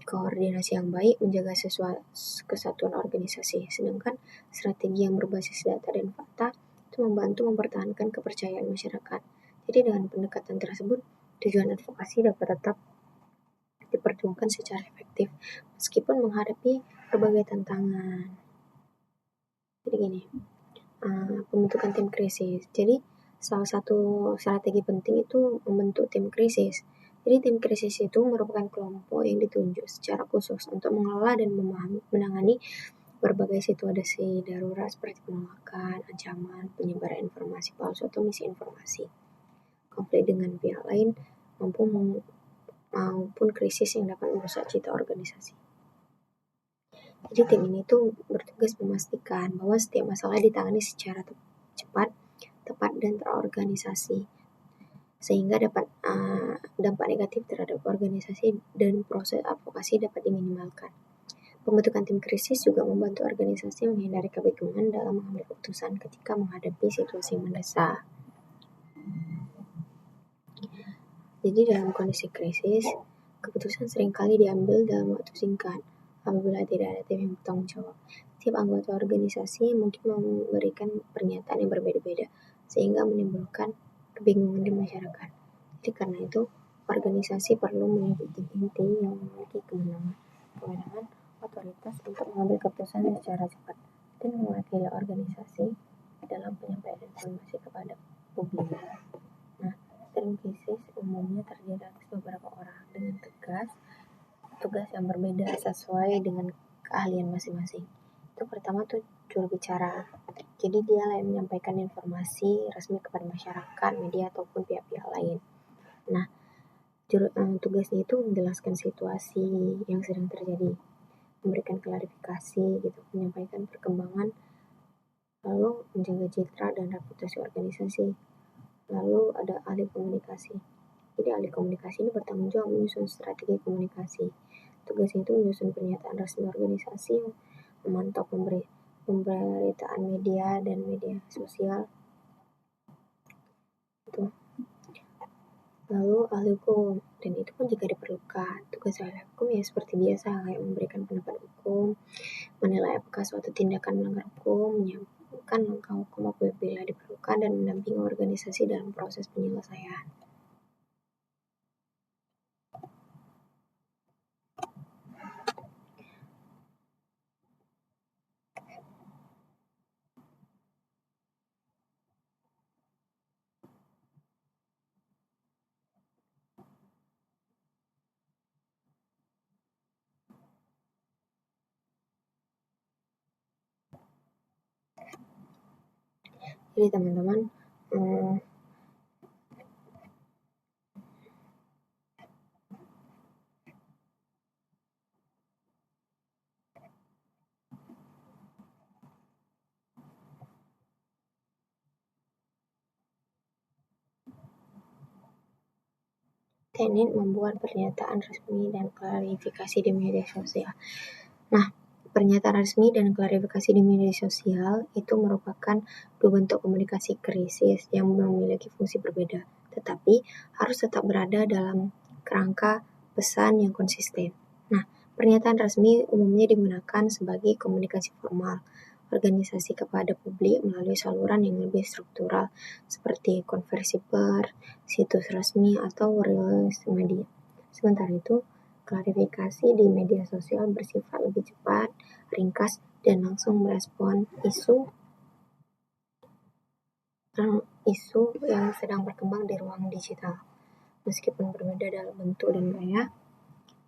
Koordinasi yang baik menjaga kesatuan organisasi, sedangkan strategi yang berbasis data dan fakta itu membantu mempertahankan kepercayaan masyarakat. Jadi dengan pendekatan tersebut, tujuan advokasi dapat tetap diperjuangkan secara efektif meskipun menghadapi berbagai tantangan. Jadi gini, pembentukan tim krisis. Jadi salah satu strategi penting itu membentuk tim krisis. Jadi tim krisis itu merupakan kelompok yang ditunjuk secara khusus untuk mengelola dan menangani berbagai situasi darurat seperti penolakan, ancaman, penyebaran informasi palsu atau misinformasi, konflik dengan pihak lain, maupun krisis yang dapat merusak citra organisasi. Jadi tim ini tuh bertugas memastikan bahwa setiap masalah ditangani secara cepat, tepat, dan terorganisasi, sehingga dampak negatif terhadap organisasi dan proses advokasi dapat diminimalkan. Pembentukan tim krisis juga membantu organisasi menghindari kebingungan dalam mengambil keputusan ketika menghadapi situasi mendesak. Jadi dalam kondisi krisis, keputusan seringkali diambil dalam waktu singkat apabila tidak ada tim yang bertanggung jawab. Setiap anggota organisasi mungkin memberikan pernyataan yang berbeda-beda sehingga menimbulkan kebingungan di masyarakat. Jadi karena itu, organisasi perlu memiliki tim inti yang memiliki kewenangan, otoritas untuk mengambil keputusan secara cepat dan mewakili organisasi dalam penyampaian informasi kepada publik. Nah, tim krisis umumnya terdiri atas beberapa orang dengan tugas yang berbeda sesuai dengan keahlian masing-masing. Itu pertama tuh juru bicara. Jadi dia yang menyampaikan informasi resmi kepada masyarakat, media ataupun pihak-pihak lain. Nah, Tugasnya itu menjelaskan situasi yang sedang terjadi, memberikan klarifikasi gitu, menyampaikan perkembangan, lalu menjaga citra dan reputasi organisasi. Lalu ada ahli komunikasi. Jadi ahli komunikasi ini bertanggung jawab menyusun strategi komunikasi. Tugasnya itu menyusun pernyataan resmi organisasi, memantau pemberitaan media dan media sosial. Itu. Lalu ahli hukum, dan itu pun jika diperlukan. Tugas ahli hukum ya seperti biasa, kayak memberikan pendapat hukum, menilai apakah suatu tindakan melanggar hukum, menyiapkan langkah hukum apabila diperlukan, dan mendampingi organisasi dalam proses penyelesaian. Jadi teman-teman, teknik membuat pernyataan resmi dan klarifikasi di media sosial. Nah, pernyataan resmi dan klarifikasi di media sosial itu merupakan dua bentuk komunikasi krisis yang memiliki fungsi berbeda, tetapi harus tetap berada dalam kerangka pesan yang konsisten. Nah, pernyataan resmi umumnya digunakan sebagai komunikasi formal organisasi kepada publik melalui saluran yang lebih struktural seperti konversi pers, situs resmi, atau rilis media. Sementara itu, klarifikasi di media sosial bersifat lebih cepat, ringkas, dan langsung merespon isu yang sedang berkembang di ruang digital. Meskipun berbeda dalam bentuk dan gaya,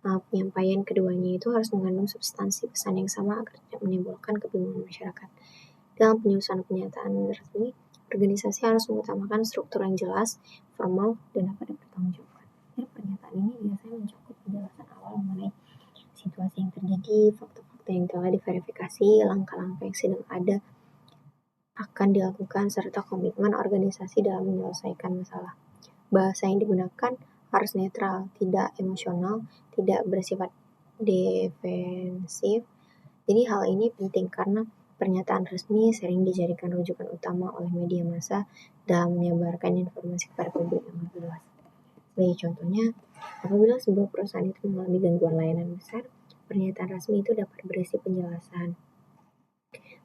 penyampaian keduanya itu harus mengandung substansi pesan yang sama agar tidak menimbulkan kebingungan masyarakat. Dalam penyusunan pernyataan resmi, organisasi harus mengutamakan struktur yang jelas, formal, dan dapat dipertanggungjawabkan. Jadi pernyataan ini biasanya mencakup penjelasan awal mengenai situasi yang terjadi, fakta-fakta yang telah diverifikasi, langkah-langkah yang sedang ada akan dilakukan, serta komitmen organisasi dalam menyelesaikan masalah. Bahasa yang digunakan harus netral, tidak emosional, tidak bersifat defensif. Jadi hal ini penting karena pernyataan resmi sering dijadikan rujukan utama oleh media massa dalam menyebarkan informasi kepada publik yang lebih luas. Sebagai contohnya, apabila sebuah perusahaan itu mengalami gangguan layanan besar, pernyataan resmi itu dapat berisi penjelasan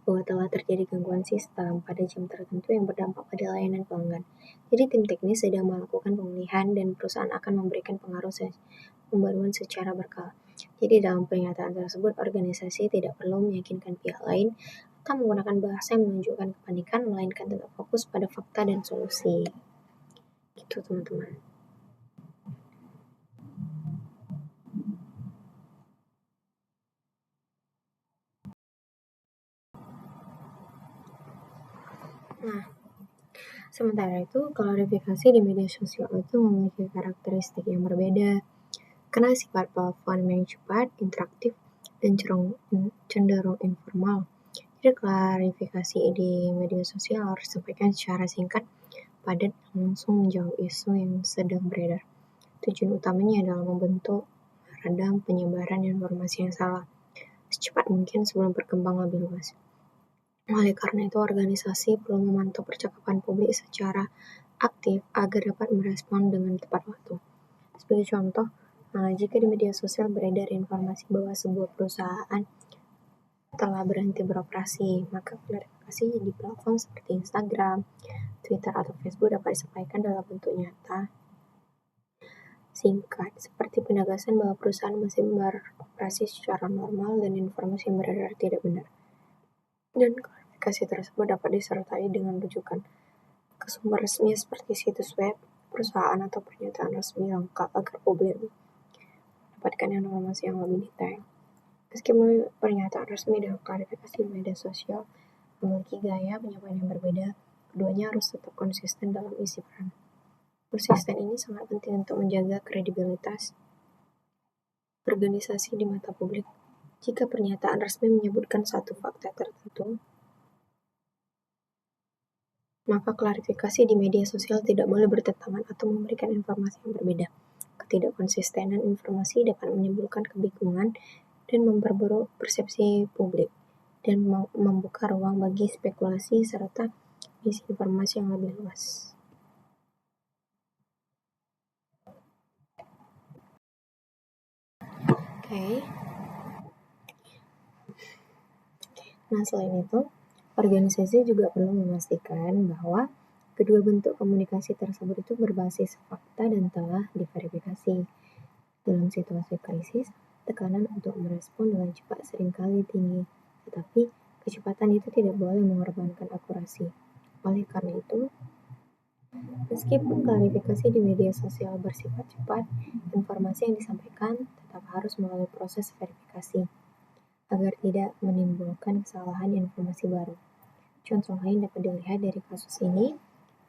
bahwa telah terjadi gangguan sistem pada jam tertentu yang berdampak pada layanan pelanggan. Jadi tim teknis sedang melakukan pemulihan dan perusahaan akan memberikan pembaruan secara berkala. Jadi dalam pernyataan tersebut, organisasi tidak perlu meyakinkan pihak lain atau menggunakan bahasa yang menunjukkan kepanikan, melainkan tetap fokus pada fakta dan solusi. Gitu teman-teman. Nah, sementara itu, klarifikasi di media sosial itu memiliki karakteristik yang berbeda karena sifat platform yang cepat, interaktif, dan cenderung informal. Jadi klarifikasi di media sosial harus disampaikan secara singkat, padat, dan langsung menjawab isu yang sedang beredar. Tujuan utamanya adalah membentuk, meredam penyebaran informasi yang salah secepat mungkin sebelum berkembang lebih luas. Oleh karena itu, organisasi perlu memantau percakapan publik secara aktif agar dapat merespon dengan tepat waktu. Sebagai contoh, jika di media sosial beredar informasi bahwa sebuah perusahaan telah berhenti beroperasi, maka klarifikasi di platform seperti Instagram, Twitter, atau Facebook dapat disampaikan dalam bentuk nyata, singkat, seperti penegasan bahwa perusahaan masih beroperasi secara normal dan informasi yang beredar tidak benar. Dan klarifikasi tersebut dapat disertai dengan rujukan ke sumber resmi seperti situs web, perusahaan, atau pernyataan resmi lengkap agar publik mendapatkan informasi yang lebih detail. Meskipun pernyataan resmi dan klarifikasi di media sosial memiliki gaya penyampaian yang berbeda, keduanya harus tetap konsisten dalam isi peran. Konsisten ini sangat penting untuk menjaga kredibilitas organisasi di mata publik. Jika pernyataan resmi menyebutkan satu fakta tertentu, maka klarifikasi di media sosial tidak boleh bertentangan atau memberikan informasi yang berbeda. Ketidakkonsistenan informasi dapat menimbulkan kebingungan dan memperburuk persepsi publik, dan membuka ruang bagi spekulasi serta misinformasi yang lebih luas. Nah, selain itu, organisasi juga perlu memastikan bahwa kedua bentuk komunikasi tersebut itu berbasis fakta dan telah diverifikasi. Dalam situasi krisis, tekanan untuk merespon dengan cepat seringkali tinggi, tetapi kecepatan itu tidak boleh mengorbankan akurasi. Oleh karena itu, meskipun klarifikasi di media sosial bersifat cepat, informasi yang disampaikan tetap harus melalui proses verifikasi agar tidak menimbulkan kesalahan informasi baru. Contoh lain dapat dilihat dari kasus ini,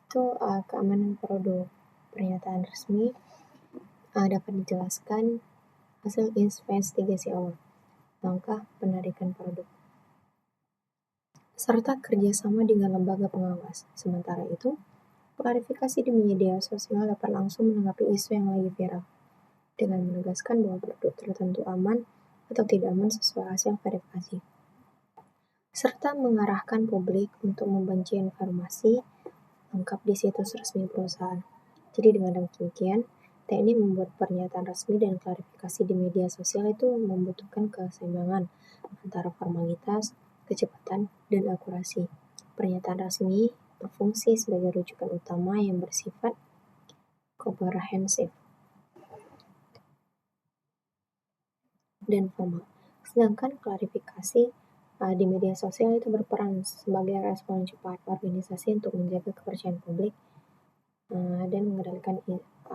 itu keamanan produk. Pernyataan resmi dapat dijelaskan hasil investigasi awal, langkah penarikan produk, serta kerjasama dengan lembaga pengawas. Sementara itu, klarifikasi di media sosial dapat langsung menanggapi isu yang lagi viral, dengan menegaskan bahwa produk tertentu aman atau tidak aman sesuai hasil verifikasi, serta mengarahkan publik untuk membaca informasi lengkap di situs resmi perusahaan. Jadi dengan demikian, teknik membuat pernyataan resmi dan klarifikasi di media sosial itu membutuhkan keseimbangan antara formalitas, kecepatan, dan akurasi. Pernyataan resmi berfungsi sebagai rujukan utama yang bersifat komprehensif dan formal. Sedangkan klarifikasi di media sosial itu berperan sebagai respon cepat organisasi untuk menjaga kepercayaan publik dan mengendalikan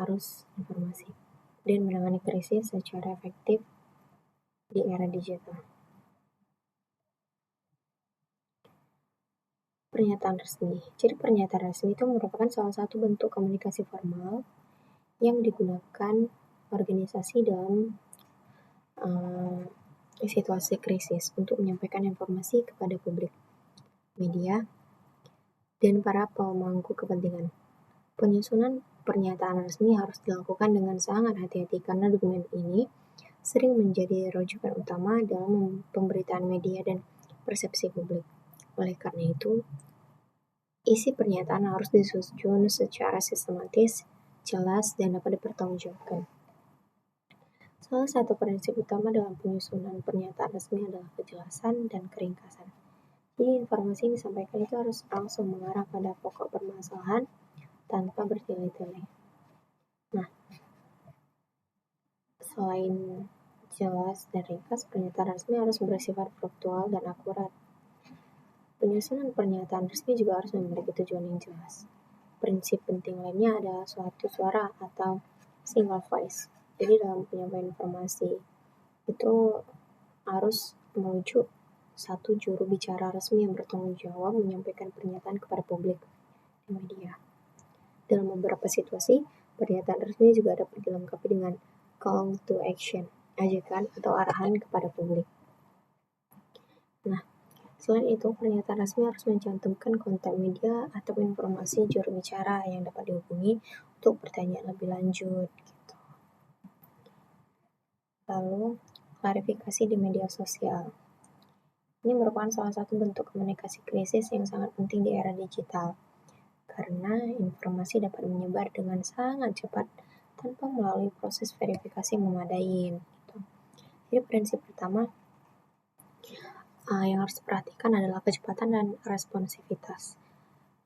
arus informasi dan menangani krisis secara efektif di era digital. Pernyataan resmi. Jadi pernyataan resmi itu merupakan salah satu bentuk komunikasi formal yang digunakan organisasi dalam situasi krisis untuk menyampaikan informasi kepada publik, media, dan para pemangku kepentingan. Penyusunan pernyataan resmi harus dilakukan dengan sangat hati-hati karena dokumen ini sering menjadi rujukan utama dalam pemberitaan media dan persepsi publik. Oleh karena itu, isi pernyataan harus disusun secara sistematis, jelas, dan dapat dipertanggungjawabkan. Salah satu prinsip utama dalam penyusunan pernyataan resmi adalah kejelasan dan keringkasan. Jadi informasi yang disampaikan itu harus langsung mengarah pada pokok permasalahan tanpa bertele-tele. Nah, selain jelas dan ringkas, pernyataan resmi harus bersifat faktual dan akurat. Penyusunan pernyataan resmi juga harus memiliki tujuan yang jelas. Prinsip penting lainnya adalah suatu suara atau single voice. Jadi dalam penyampaian informasi itu harus menuju satu juru bicara resmi yang bertanggung jawab menyampaikan pernyataan kepada publik dan media. Dalam beberapa situasi, pernyataan resmi juga dapat dilengkapi dengan call to action, ajakan atau arahan kepada publik. Nah, selain itu, pernyataan resmi harus mencantumkan kontak media atau informasi juru bicara yang dapat dihubungi untuk pertanyaan lebih lanjut. Gitu. Lalu, klarifikasi di media sosial. Ini merupakan salah satu bentuk komunikasi krisis yang sangat penting di era digital, karena informasi dapat menyebar dengan sangat cepat tanpa melalui proses verifikasi yang memadai. Gitu. Jadi prinsip pertama yang harus diperhatikan adalah kecepatan dan responsivitas.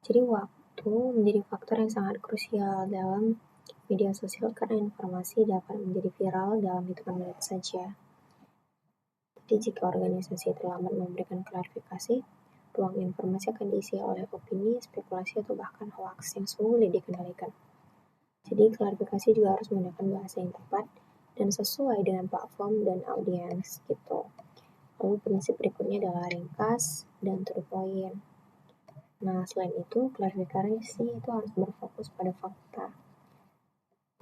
Jadi waktu menjadi faktor yang sangat krusial dalam media sosial karena informasi dapat menjadi viral dalam hitungan menit saja. Jadi jika organisasi terlambat memberikan klarifikasi, ruang informasi akan diisi oleh opini, spekulasi, atau bahkan hoax yang sulit dikendalikan. Jadi klarifikasi juga harus menggunakan bahasa yang tepat dan sesuai dengan platform dan audiens gitu. Lalu prinsip berikutnya adalah ringkas dan to the point. Nah, selain itu, klarifikasi itu harus berfokus pada fakta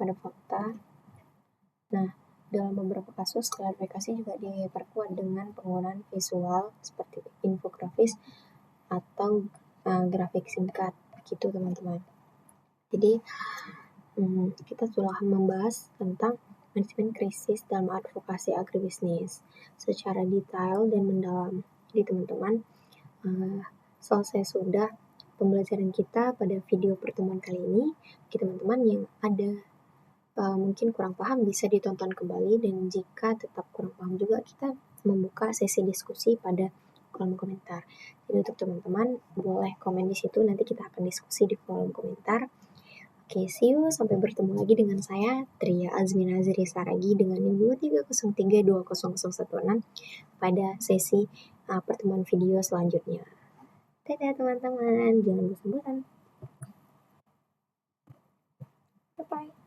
pada fakta. Nah, dalam beberapa kasus, klarifikasi juga diperkuat dengan penggunaan visual seperti infografis atau grafik singkat, gitu teman-teman. Jadi, kita telah membahas tentang manajemen krisis dalam advokasi agribisnis secara detail dan mendalam. Jadi teman-teman, selesai sudah pembelajaran kita pada video pertemuan kali ini. Bagi teman-teman yang ada mungkin kurang paham bisa ditonton kembali, dan jika tetap kurang paham juga kita membuka sesi diskusi pada kolom komentar. Jadi untuk teman-teman boleh komen di situ, nanti kita akan diskusi di kolom komentar. Oke, see you. Sampai bertemu lagi dengan saya, Tria Azmina Azri Saragi, dengan NIM 2303200016 pada sesi pertemuan video selanjutnya. Dadah teman-teman, jangan bosan-bosan. Bye-bye.